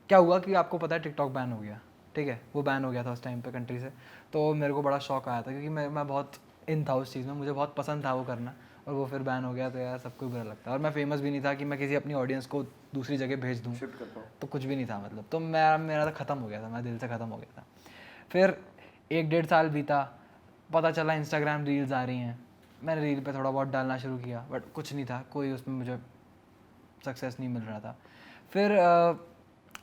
क्या हुआ कि आपको पता है टिकटॉक बैन हो गया, ठीक है, वो बैन हो गया था उस टाइम पे कंट्री से। तो मेरे को बड़ा शौक आया था क्योंकि मैं बहुत इन था उस चीज़ में, मुझे बहुत पसंद था वो करना, और वो फिर बैन हो गया तो यार सबको बुरा लगता है। और मैं फेमस भी नहीं था कि मैं किसी अपनी ऑडियंस को दूसरी जगह भेज दूँ, तो कुछ भी नहीं था मतलब। तो मेरा तो ख़त्म हो गया था, मैं दिल से ख़त्म हो गया था। फिर 1-1.5 साल बीता, पता चला इंस्टाग्राम रील्स आ रही हैं, मैंने रील पे थोड़ा बहुत डालना शुरू किया, बट कुछ नहीं था, कोई उसमें मुझे सक्सेस नहीं मिल रहा था। फिर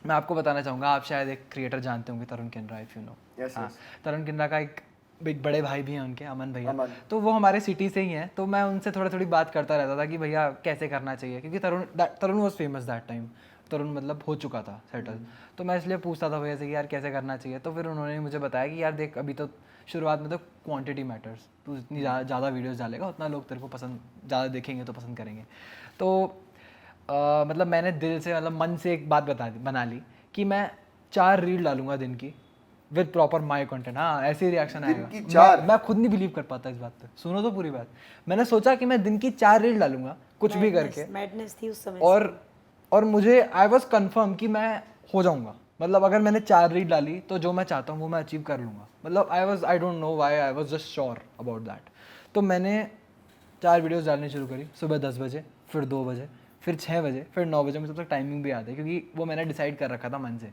मैं आपको बताना चाहूँगा, आप शायद एक क्रिएटर जानते होंगे, तरुण किन्रा, इफ यू नो। हाँ, तरुण किन्रा का एक बड़े भाई भी हैं उनके, अमन भैया, तो वो हमारे सिटी से ही हैं। तो मैं उनसे थोड़ी बात करता रहता था कि भैया कैसे करना चाहिए, क्योंकि तरुण वॉज फेमस दैट टाइम, तरुण मतलब हो चुका था सेटल। तो मैं इसलिए पूछता था भैया से कि यार कैसे करना चाहिए। तो फिर उन्होंने मुझे बताया कि यार देख, अभी तो शुरुआत में तो क्वांटिटी मैटर्स, तू जितनी ज़्यादा वीडियोस डालेगा उतना लोग तेरे को पसंद ज़्यादा देखेंगे, तो पसंद करेंगे। तो मतलब मैंने दिल से, मतलब मन से एक बात बना ली कि मैं 4 रील डालूंगा दिन की विद प्रॉपर माई कंटेंट। हाँ, ऐसे ही रिएक्शन आएगा। मैं खुद नहीं बिलीव कर पाता इस बात पे, सुनो तो पूरी बात। मैंने सोचा कि मैं दिन की 4 रील डालूंगा कुछ भी करके, मैडनेस थी उस समय। और मुझे आई वॉज कन्फर्म कि मैं हो जाऊंगा, मतलब अगर मैंने 4 रील डाली तो जो मैं चाहता हूँ वो मैं अचीव कर लूँगा। मतलब आई don't know why, I was just sure about that. तो मैंने 4 वीडियोस डालनी शुरू करी, सुबह 10 बजे, फिर 2 बजे, फिर 6 बजे, फिर 9 बजे। मुझे तब तक टाइमिंग भी याद है क्योंकि वो मैंने डिसाइड कर रखा था मन से,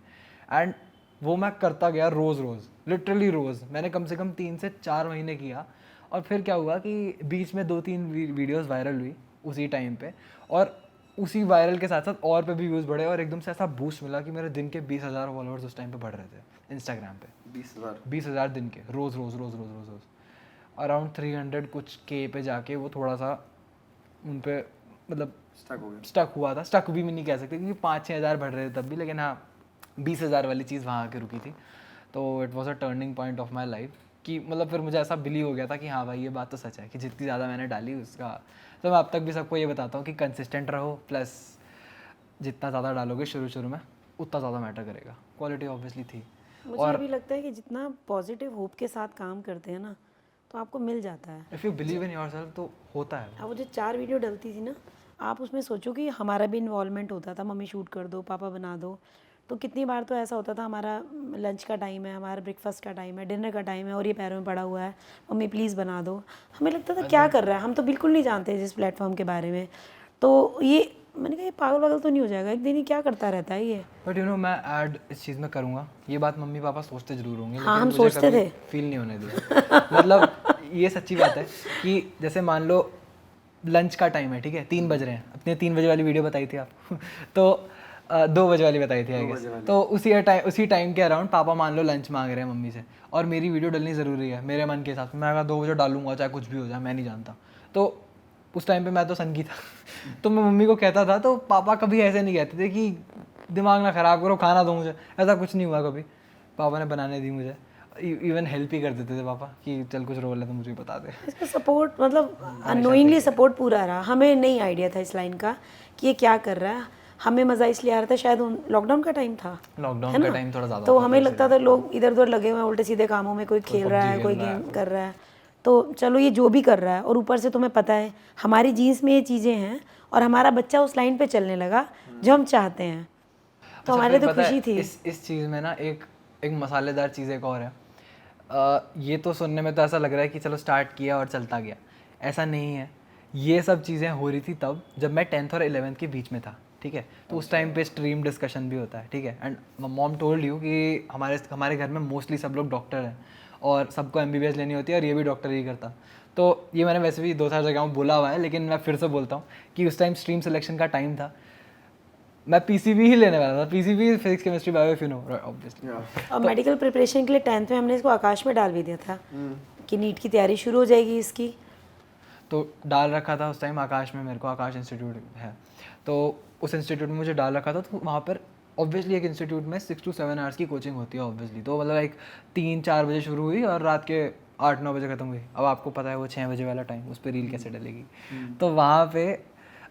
एंड वो मैं करता गया रोज़, लिटरली रोज़। मैंने कम से कम 3 से 4 महीने किया, और फिर क्या हुआ कि बीच में 2-3 वीडियोस वायरल हुई उसी टाइम पे, और उसी वायरल के साथ साथ और पे भी व्यूज़ बढ़े, और एकदम से ऐसा बूस्ट मिला कि मेरे दिन के 20,000 फॉलोअर्स उस टाइम पे बढ़ रहे थे इंस्टाग्राम पे। 20,000 दिन के, रोज़ अराउंड 300 कुछ के पे जाके वो थोड़ा सा उन पे मतलब स्टक हो गया। स्टक हुआ था, स्टक भी नहीं कह सकते क्योंकि 5-6 हज़ार बढ़ रहे थे तब भी, लेकिन हाँ 20,000 वाली चीज़ वहाँ आके रुकी थी। तो it was a turning point of my life कि मतलब फिर मुझे ऐसा बिलीव हो गया था कि हाँ भाई ये बात तो सच है कि जितनी ज़्यादा मैंने डाली उसका, तो मैं अब तक भी सबको ये बताता हूँ कि कंसिस्टेंट रहो, प्लस जितना ज़्यादा डालोगे शुरू में उतना ज़्यादा मैटर करेगा। क्वालिटी ऑब्वियसली थी। मुझे ये भी लगता है कि जितना पॉजिटिव होप के साथ काम करते हैं ना तो आपको मिल जाता है। If you believe in yourself तो होता है। अब वो जो 4 वीडियो डलती थी ना, आप उसमें सोचो कि हमारा भी इन्वॉल्वमेंट होता था, मम्मी शूट कर दो, पापा बना दो। तो कितनी बार तो ऐसा होता था, हमारा लंच का टाइम है, हमारा ब्रेकफास्ट का टाइम है, डिनर का टाइम है और ये पैरों में पड़ा हुआ है, मम्मी प्लीज़ बना दो। हमें लगता था क्या कर रहा है, हम तो बिल्कुल नहीं जानते जिस प्लेटफॉर्म के बारे में। तो ये मैंने कहा ये पागल वागल तो नहीं हो जाएगा, एक दिन ही क्या करता रहता है ये। बट यू नो मैं ऐड इस चीज़ में करूँगा, ये बात मम्मी पापा सोचते ज़रूर होंगे, हाँ, हम लेकिन मुझे सोचते कभी थे। फील नहीं होने दिया। मतलब ये सच्ची बात है कि जैसे मान लो लंच का टाइम है, ठीक है, 3 बज रहे हैं, अपने 3 बजे वाली वीडियो बताई थी आपको तो 2 बजे वाली बताई थी आई गेस। तो उसी टाइम के अराउंड पापा मान लो लंच मांग रहे हैं मम्मी से और मेरी वीडियो डलनी ज़रूरी है मेरे मन के हिसाब से, मैं अगर 2 बजे डालूंगा चाहे कुछ भी हो जाए, मैं नहीं जानता। तो उस टाइम पे मैं तो सनकी था तो मैं मम्मी को कहता था, तो पापा कभी ऐसे नहीं कहते थे कि दिमाग ना ख़राब करो, खाना दो मुझे, ऐसा कुछ नहीं हुआ कभी। पापा ने बनाने दी मुझे, इवन हेल्प ही कर देते थे पापा कि चल कुछ रोल है तो मुझे बता दे। इसका सपोर्ट मतलब अनोइंगली सपोर्ट पूरा रहा। हमें नहीं आइडिया था इस लाइन का कि ये क्या कर रहा है। हमें मज़ा इसलिए आ रहा था, शायद लॉकडाउन का टाइम था, लॉकडाउन का टाइम थोड़ा ज़्यादा तो हमें लगता था लोग इधर उधर लगे हुए हैं उल्टे सीधे कामों में, कोई खेल रहा है, कोई गेम कर रहा है, तो चलो ये जो भी कर रहा है। और ऊपर से तुम्हें पता है हमारी जीन्स में ये चीज़ें हैं और हमारा बच्चा उस लाइन पे चलने लगा जो हम चाहते हैं, तो हमारे लिए तो खुशी थी। इस चीज़ में ना एक मसालेदार चीज़ एक और है। ये तो सुनने में तो ऐसा लग रहा है कि चलो स्टार्ट किया और चलता गया, ऐसा नहीं है। ये सब चीज़ें हो रही थी तब जब मैं 10th और 11th के बीच में था, ठीक है। तो उस टाइम पे स्ट्रीम डिस्कशन भी होता है, ठीक है। एंड मॉम टोल्ड यू कि हमारे घर में मोस्टली सब लोग डॉक्टर हैं और सबको MBBS लेनी होती है और ये भी डॉक्टर ही करता। तो ये मैंने वैसे भी 2-4 जगहों में बोला हुआ है, लेकिन मैं फिर से बोलता हूँ कि उस टाइम स्ट्रीम सिलेक्शन का टाइम था, मैं PCB ही लेने वाला था, PCB physics chemistry bio, if you know obviously. और मेडिकल प्रिपरेशन के लिए 10th में हमने इसको आकाश में डाल भी दिया था कि नीट की तैयारी शुरू हो जाएगी इसकी। तो डाल रखा था उस टाइम आकाश में, मेरे को आकाश इंस्टीट्यूट है, तो उस इंस्टीट्यूट में मुझे डाल रखा था। तो वहाँ पर ऑब्वियसली एक इंस्टीट्यूट में 6 to 7 आवर्स की कोचिंग होती है ऑब्वियसली। तो मतलब एक 3-4 बजे शुरू हुई और रात के 8-9 बजे ख़त्म हुई। अब आपको पता है वो 6 बजे वाला टाइम, उस पर रील कैसे डलेगी। तो वहाँ पे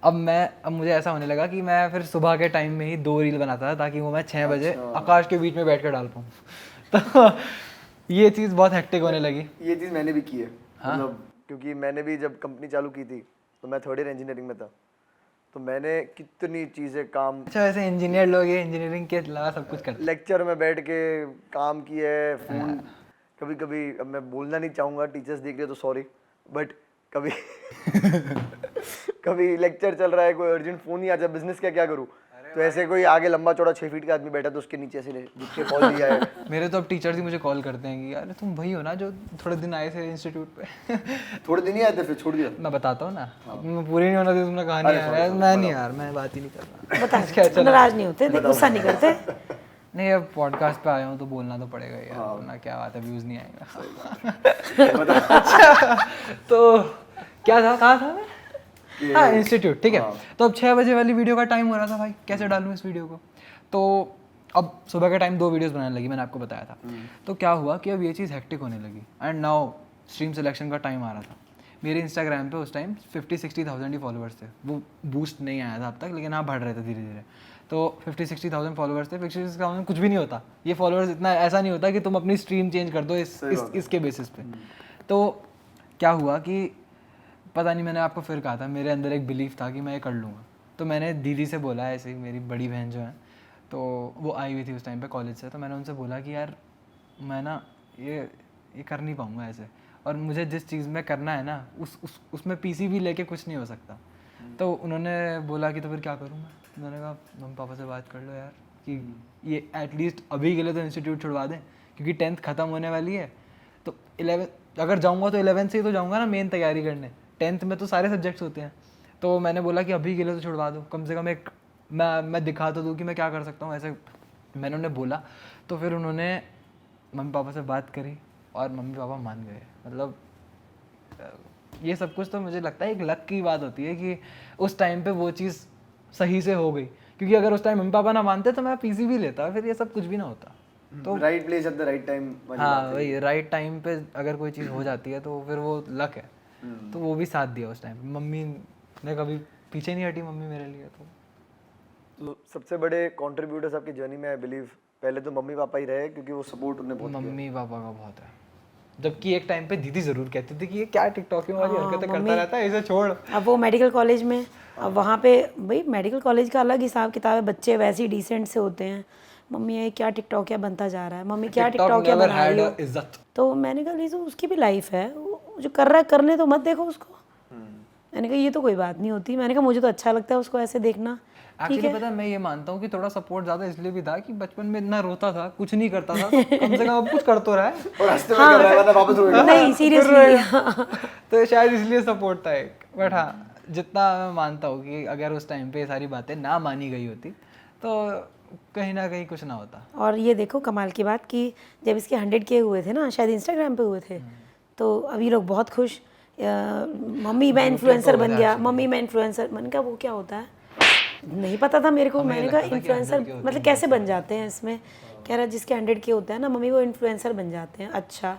अब मुझे ऐसा होने लगा कि मैं फिर सुबह के टाइम में ही 2 रील बनाता था ताकि वो मैं 6 बजे आकाश के बीच में बैठ कर डाल पाऊँ। तो ये चीज़ बहुत हेक्टिक होने लगी। ये चीज़ मैंने भी की है, मतलब क्योंकि मैंने भी जब कंपनी चालू की थी तो मैं 3rd ईयर इंजीनियरिंग में था, तो मैंने कितनी चीज़ें काम, अच्छा वैसे इंजीनियर लोग ये इंजीनियरिंग के अलावा सब कुछ करते लेक्चर में बैठ के काम किए, फोन कभी कभी, अब मैं बोलना नहीं चाहूँगा, टीचर्स देख रहे तो सॉरी, बट कभी कभी लेक्चर चल रहा है, कोई अर्जेंट फोन ही आ जाए, बिजनेस क्या करूँ, तो ऐसे कोई आगे लंबा चौड़ा 6 फीट का आदमी बैठा तो उसके नीचे से लिख के कॉल दिया है। मेरे तो अब टीचर्स ही मुझे कॉल करते हैं कि यार तुम वही हो ना जो थोड़े दिन आए थे इंस्टीट्यूट पे। थोड़े दिन ही आए थे फिर छोड़ दिया। मैं बताता हूँ ना, मैं पूरी नहीं होना थी तुमने कहानी यार, मैं नहीं यार, मैं बात ही नहीं कर रहा। बता, नाराज नहीं होते, गुस्सा नहीं करते। नहीं अब पॉडकास्ट पे आया हूँ तो बोलना तो पड़ेगा यार, वरना क्या बात है, व्यूज़ नहीं आएगा। अच्छा, तो क्या था, कहा था मैं? हाँ इंस्टीट्यूट, ठीक है। तो अब 6 बजे वाली वीडियो का टाइम हो रहा था भाई, कैसे डालूँ इस वीडियो को। तो अब सुबह के टाइम 2 वीडियोस बनाने लगी, मैंने आपको बताया था। तो क्या हुआ कि अब ये चीज़ हेक्टिक होने लगी एंड नाउ स्ट्रीम सिलेक्शन का टाइम आ रहा था। मेरे इंस्टाग्राम पे उस टाइम 50-60,000 ही फॉलोअर्स थे, वो बूस्ट नहीं आया था अब तक, लेकिन हाँ बढ़ रहे थे धीरे धीरे। तो 50-60,000 फॉलोअर्स थे। 50-60,000 कुछ भी नहीं होता, ये फॉलोअर्स इतना ऐसा नहीं होता कि तुम अपनी स्ट्रीम चेंज कर दो इसके बेसिस पे। तो क्या हुआ कि पता नहीं, मैंने आपको फिर कहा था मेरे अंदर एक बिलीफ था कि मैं ये कर लूँगा। तो मैंने दीदी से बोला, ऐसे ही मेरी बड़ी बहन जो है, तो वो आई हुई थी उस टाइम पे कॉलेज से, तो मैंने उनसे बोला कि यार मैं ना ये कर नहीं पाऊँगा ऐसे, और मुझे जिस चीज़ में करना है ना उसमें PCB लेके कुछ नहीं हो सकता। तो उन्होंने बोला कि तो फिर क्या करूँ मैं। मैंने कहा मम्मी पापा से बात कर लो यार कि ये एटलीस्ट अभी के लिए तो इंस्टीट्यूट छुड़वा दें, क्योंकि 10th ख़त्म होने वाली है। तो 11th अगर जाऊँगा तो 11th से ही तो जाऊँगा ना मेन तैयारी करने, 10th में तो सारे सब्जेक्ट्स होते हैं। तो मैंने बोला कि अभी के लिए तो छुड़वा दो, कम से कम एक मैं दिखा तो दूँ कि मैं क्या कर सकता हूँ, ऐसे मैंने उन्हें बोला। तो फिर उन्होंने मम्मी पापा से बात करी और मम्मी पापा मान गए। मतलब ये सब कुछ तो मुझे लगता है एक लक की बात होती है कि उस टाइम पे वो चीज़ सही से हो गई, क्योंकि अगर उस टाइम मम्मी पापा ना मानते तो मैं पीसी भी लेता, फिर ये सब कुछ भी ना होता। तो right place at the right time. हाँ वही, राइट टाइम पे अगर कोई चीज़ हो जाती है तो फिर वो लक है। तो वो भी साथ दिया उस टाइम, मम्मी ने कभी पीछे नहीं हटी मम्मी मेरे लिए। तो सबसे बड़े कंट्रीब्यूटर्स आपकी जर्नी में आई बिलीव पहले तो मम्मी पापा ही रहे, क्योंकि वो सपोर्ट उन्हें बहुत मम्मी पापा का बहुत है, जबकि एक टाइम पे दीदी जरूर कहती थी कि ये क्या टिकटॉकिंग वाली हरकतें करता रहता है, इसे छोड़। अब वो मेडिकिल कॉलेज में, अब वहाँ पे भाई मेडिकल कॉलेज का अलग हिसाब किताब है, बच्चे वैसे ही डिसेंट से होते हैं। मम्मी ये क्या टिकटॉकिया बनता जा रहा है, मम्मी क्या टिकटॉकिया बना रही हो। इज्जत। तो मैंने कहा लीजू उसकी भी लाइफ है, वो जो कर रहा है करने तो मत देखो उसको। मैंने कहा ये तो कोई बात नहीं होती, मैंने कहा मुझे तो अच्छा लगता है उसको ऐसे देखना। एक्चुअली पता है मैं ये मानता हूँ कि थोड़ा सपोर्ट ज्यादा इसलिए भी था कि बचपन में इतना रोता था, कुछ नहीं करता था, तो कम से कम अब कुछ कर तो रहा है और रास्ते में कर रहा है, वरना वापस रोएगा। नहीं सीरियसली तो शायद इसलिए सपोर्ट था एक। बट हाँ, जितना मैं मानता हूँ कि अगर उस टाइम पे सारी बातें ना मानी गई होती तो कहीं ना कहीं कुछ ना होता। और ये देखो कमाल की बात कि जब इसके 100K हुए थे ना, शायद इंस्टाग्राम पे हुए थे, तो अभी लोग बहुत खुश, मम्मी मैं इन्फ्लुएंसर बन गया, मम्मी मैं इन्फ्लुएंसर। मैंने कहा वो क्या होता है, नहीं पता था मेरे को। मैंने कहा इन्फ्लुएंसर मतलब कैसे बन जाते हैं इसमें, कह रहा जिसके 100K होता है ना मम्मी वो इन्फ्लुएंसर बन जाते हैं। अच्छा,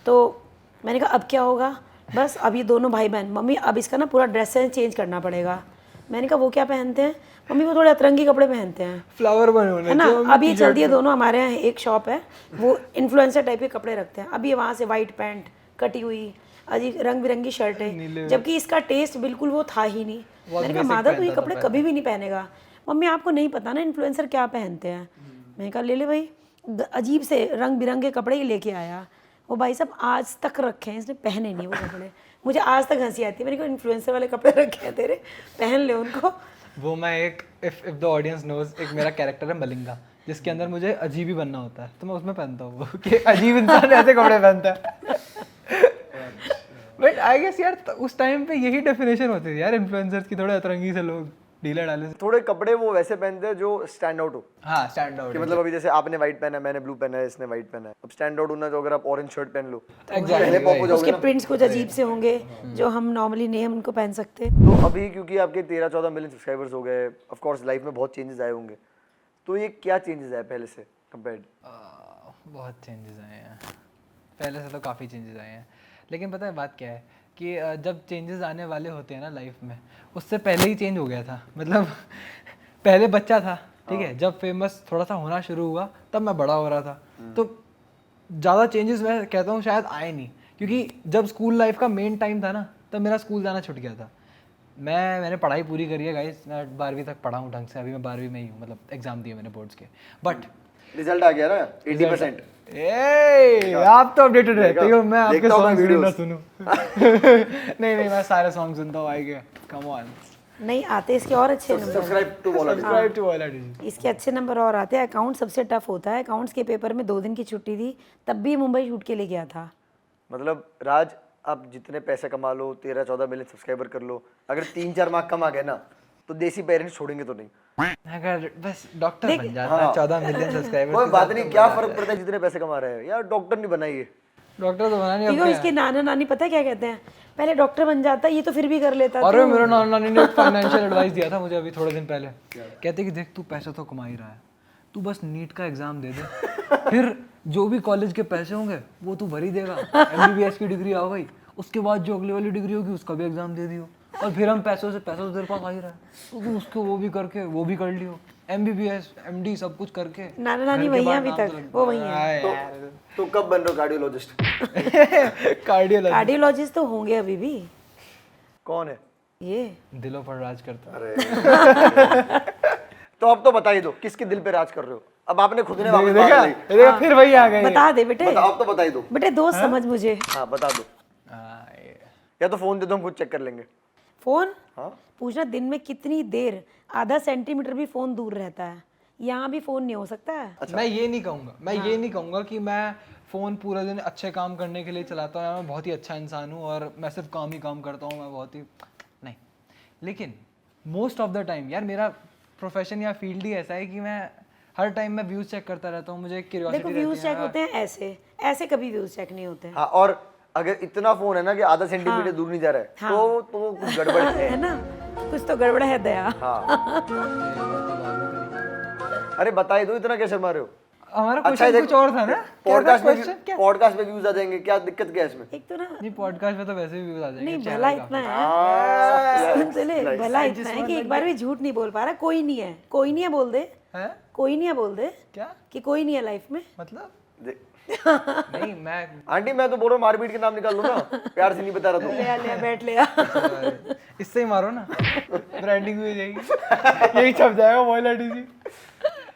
तो मैंने कहा अब क्या होगा, बस अब ये दोनों भाई बहन, मम्मी अब इसका ना पूरा ड्रेस सेंस चेंज करना पड़ेगा। मैंने कहा वो क्या पहनते हैं, मम्मी वो थोड़े अतरंगी कपड़े पहनते हैं, फ्लावर बने होने है ना। अब ये चलती है दोनों, हमारे यहाँ एक शॉप है वो इन्फ्लुएंसर टाइप के कपड़े रखते हैं। अब ये वहाँ से वाइट पैंट कटी हुई अजीब रंग बिरंगी शर्ट है, जबकि इसका टेस्ट बिल्कुल वो था ही नहीं। मैंने कहा मादा तो ये कपड़े कभी भी नहीं पहनेगा। मम्मी आपको नहीं पता ना इन्फ्लुएंसर क्या पहनते हैं। मैंने कहा ले ले भाई, अजीब से रंग बिरंगे कपड़े ही लेके आया। वो भाई साहब आज तक रखे हैं इसने, पहने नहीं वो कपड़े। मुझे आज तक हंसी आती है, मैंने कहा इन्फ्लुएंसर वाले कपड़े रखे हैं तेरे, पहन ले उनको। वो मैं एक इफ द ऑडियंस नोज, एक मेरा कैरेक्टर है मलिंगा, जिसके अंदर मुझे अजीब ही बनना होता है, तो मैं उसमें पहनता हूँ कि अजीब इंसान ऐसे कपड़े पहनता है। बट आई गेस यार उस टाइम पे यही डेफिनेशन होती थी यार इन्फ्लुएंसर्स की, थोड़े अतरंगी से लोग ढीले डाले से। थोड़े कपड़े वो वैसे पहनते हैं जो स्टैंड आउट हो, हाँ स्टैंड आउट कि मतलब अभी जैसे आपने व्हाइट पहना है, मैंने ब्लू पहना है, इसने व्हाइट पहना है। अब स्टैंड आउट होना, तो अगर आप ऑरेंज शर्ट पहन लो तो पहले पॉप हो जाओगे उसके ना। प्रिंट्स कुछ अजीब से होंगे जो हम नॉर्मली नहीं हम उनको पहन सकते। तो अभी क्योंकि आपके 13-14 मिलियन सब्सक्राइबर्स हो गए, ऑफ कोर्स लाइफ में बहुत चेंजेस आए होंगे, तो ये क्या चेंजेस आए पहले से कंपेयर्ड? बहुत चेंजेस आए हैं, पहले से तो काफ़ी चेंजेस आए हैं। लेकिन पता है बात क्या है कि जब चेंजेस आने वाले होते हैं ना लाइफ में, उससे पहले ही चेंज हो गया था। मतलब पहले बच्चा था, ठीक है, जब फेमस थोड़ा सा होना शुरू हुआ तब मैं बड़ा हो रहा था, तो ज़्यादा चेंजेस मैं कहता हूँ शायद आए नहीं, क्योंकि जब स्कूल लाइफ का मेन टाइम था ना तब मेरा स्कूल जाना छूट गया था। मैंने पढ़ाई पूरी करी है गाइस, मैं 12वीं तक पढ़ा हूँ ढंग से, अभी मैं 12वीं में ही हूँ, मतलब एग्ज़ाम दिए मैंने बोर्ड्स के। बट रिजल्ट आ गया ना 80%। आप तो अपडेटेड रहते हो, मैं आपके देखता हूँ मैं सॉन्ग वीडियो ना videos। सुनूं। नहीं मैं सारे सॉन्ग सुनता हूँ, आएंगे कम ऑन। नहीं आते इसके और अच्छे नंबर, सब्सक्राइब टू वॉला। Subscribe to all edition. इसके अच्छे नंबर और आते हैं। अकाउंट सबसे टफ होता है, अकाउंट्स के पेपर में 2 दिन की छुट्टी थी, तब भी मुंबई शूट के लिए गया था। मतलब राज, आप जितने पैसे कमा लो, 13-14 मिलियन सब्सक्राइबर कर लो, अगर 3-4 मार्क कम आ गए ना तो देसी पेरेंट्स छोड़ेंगे तो नहीं। अगर बस डॉक्टर बन जाता है 14 मिलियन सब्सक्राइबर, कोई बात नहीं, क्या फर्क पड़ता है जितने पैसे कमा रहे हैं यार, डॉक्टर नहीं बनाइए। डॉक्टर तो बना नहीं देखो इसके नाना नानी पता है क्या कहते हैं, पहले डॉक्टर बन जाता, ये तो फिर भी कर लेता। और मेरे नाना नानी ने एक फाइनेंशियल एडवाइस दिया था मुझे अभी थोड़े दिन पहले, कहते कि देख तू पैसा तो कमा ही रहा है, तू बस नीट का एग्जाम दे दे, फिर जो भी कॉलेज के पैसे होंगे वो तू भर ही देगा, MBBS की डिग्री आ गई, उसके बाद जो अगली वाली डिग्री होगी उसका भी एग्जाम दे दियो, और फिर हम पैसों से पैसा तो तेरे पास आ ही रहा है, तो तू उसको वो भी करके वो भी कर लियो, MBBS MD सब कुछ करके। नाना नानी वही हैं अभी तक, वो वही हैं। तो कब बन रहे हो कार्डियोलॉजिस्ट? कार्डियोलॉजी कार्डियोलॉजिस्ट तो होंगे अभी भी। कौन है ये दिलों पर राज करता है। तो अब तो बता ही दो किसके दिल पे राज कर रहे हो। अब आपने खुद ने वापस देखा बात ली। देखा फिर वही आ गई। बता दे बेटे, अब तो बता ही दो। बेटे दोस्त समझ मुझे। हाँ बता दो, या तो फोन दे दो, हम खुद चेक कर लेंगे। फोन हाँ पूछना दिन में कितनी देर, आधा सेंटीमीटर भी फोन दूर रहता है, यहाँ भी फोन नहीं हो सकता है। मैं ये नहीं कहूँगा, मैं ये नहीं कहूँगा कि मैं फ़ोन पूरा दिन अच्छे काम करने के लिए चलाता हूँ या मैं बहुत ही अच्छा इंसान हूँ और मैं सिर्फ काम ही काम करता हूँ, मैं बहुत ही नहीं। लेकिन मोस्ट ऑफ द टाइम यार मेरा प्रोफेशन या फील्ड ही ऐसा है कि मैं हर टाइम मैं व्यूज़ चेक करता रहता हूँ, मुझे क्यूरियोसिटी देखो व्यूज चेक होते हैं ऐसे, ऐसे कभी व्यूज चेक नहीं होते हैं। हाँ, और अगर इतना फोन है ना कि आधा सेंटीमीटर दूर नहीं जा रहा है तो कुछ गड़बड़ है। है ना, कुछ तो गड़बड़ है दया। हाँ अरे बताइए दो, इतना कैसे मारे हो? हमारा अच्छा क्वेश्चन कुछ और था ना। पॉडकास्ट में व्यूज आ जाएंगे, क्या दिक्कत क्या है इसमें? एक तो ना, नहीं पॉडकास्ट में तो वैसे भी व्यूज आ जाएंगे। नहीं भला इतना है, सुन तो ले, भला इतना है कि एक बार भी झूठ नहीं बोल पा रहा। कोई नहीं है, कोई नहीं है बोल दे, हैं? कोई नहीं है बोल दे क्या कि कोई नहीं है लाइफ में। मतलब? दे- नहीं मैं आंटी मैं तो बोल रहा हूँ मारपीट के नाम निकाल लो ना, प्यार से नहीं बता रहा ले आ, ले आ, बैठ ले आ। इससे ही मारो ना, ब्रांडिंग भी हो जाएगी, यही छप जाएगा मोबाइल।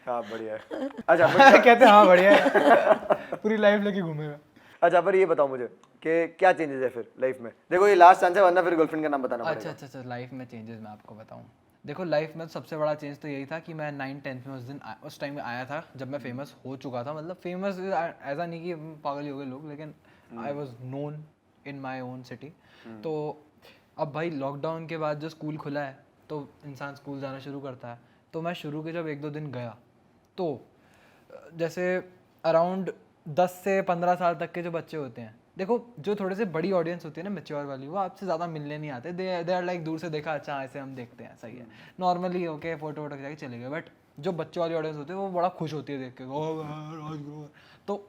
हाँ बढ़िया है। अच्छा but- कहते हैं हाँ बढ़िया है, पूरी लाइफ लेके घूमेगा। अच्छा पर ये बताओ मुझे कि क्या चेंजेस है फिर लाइफ में? देखो ये लास्ट चांस है, वरना फिर गर्लफ्रेंड का नाम बताना पड़ेगा। अच्छा लाइफ में चेंजेस मैं आपको बताऊं। देखो लाइफ में सबसे बड़ा चेंज तो यही था कि मैं 9th-10th में उस टाइम में आया था जब मैं फेमस हो चुका था। मतलब फेमस ऐसा नहीं कि पागल ही हो गए लोग, लेकिन I was known in my own city. तो अब भाई लॉकडाउन के बाद जो स्कूल खुला है तो इंसान स्कूल जाना शुरू करता है। तो मैं शुरू के जब 1-2 दिन गया तो जैसे अराउंड 10 से 15 साल तक के जो बच्चे होते हैं, देखो जो थोड़े से बड़ी ऑडियंस होती है ना, मैच्योर वाली, वो आपसे ज़्यादा मिलने नहीं आते। दे आर लाइक दूर से देखा, अच्छा ऐसे हम देखते हैं, सही है, नॉर्मली ओके फोटो वोटो खिंचा के चले गए। बट जो बच्चों वाली ऑडियंस होती है वो बड़ा खुश होती है देख के, तो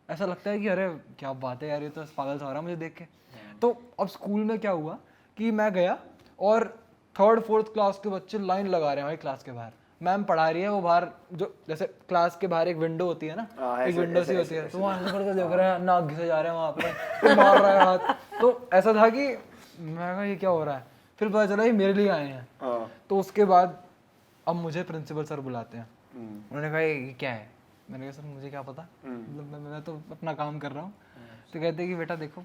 ऐसा लगता है कि अरे क्या बात है यार, ये तो पागल सा हो रहा है मुझे देख के। तो अब स्कूल में क्या हुआ कि मैं गया और 3rd-4th क्लास के बच्चे लाइन लगा रहे हैं भाई क्लास के बाहर। मैम पढ़ा रही है, वो बाहर जो जैसे क्लास के बाहर एक विंडो होती है ना, एक विंडो सी होती है, तो वहाँ से करके देख रहे हैं, नाक घिसे जा रहे हैं वहाँ पे, मार रहा है हाथ। तो ऐसा था कि मैं कहा ये क्या हो रहा है। फिर पता चला ये मेरे लिए आए हैं। तो उसके बाद अब मुझे प्रिंसिपल सर बुलाते हैं। उन्होंने कहा ये क्या है? मैंने कहा सर मुझे क्या पता, मतलब मैं तो अपना काम कर रहा हूँ। तो कहते हैं कि बेटा देखो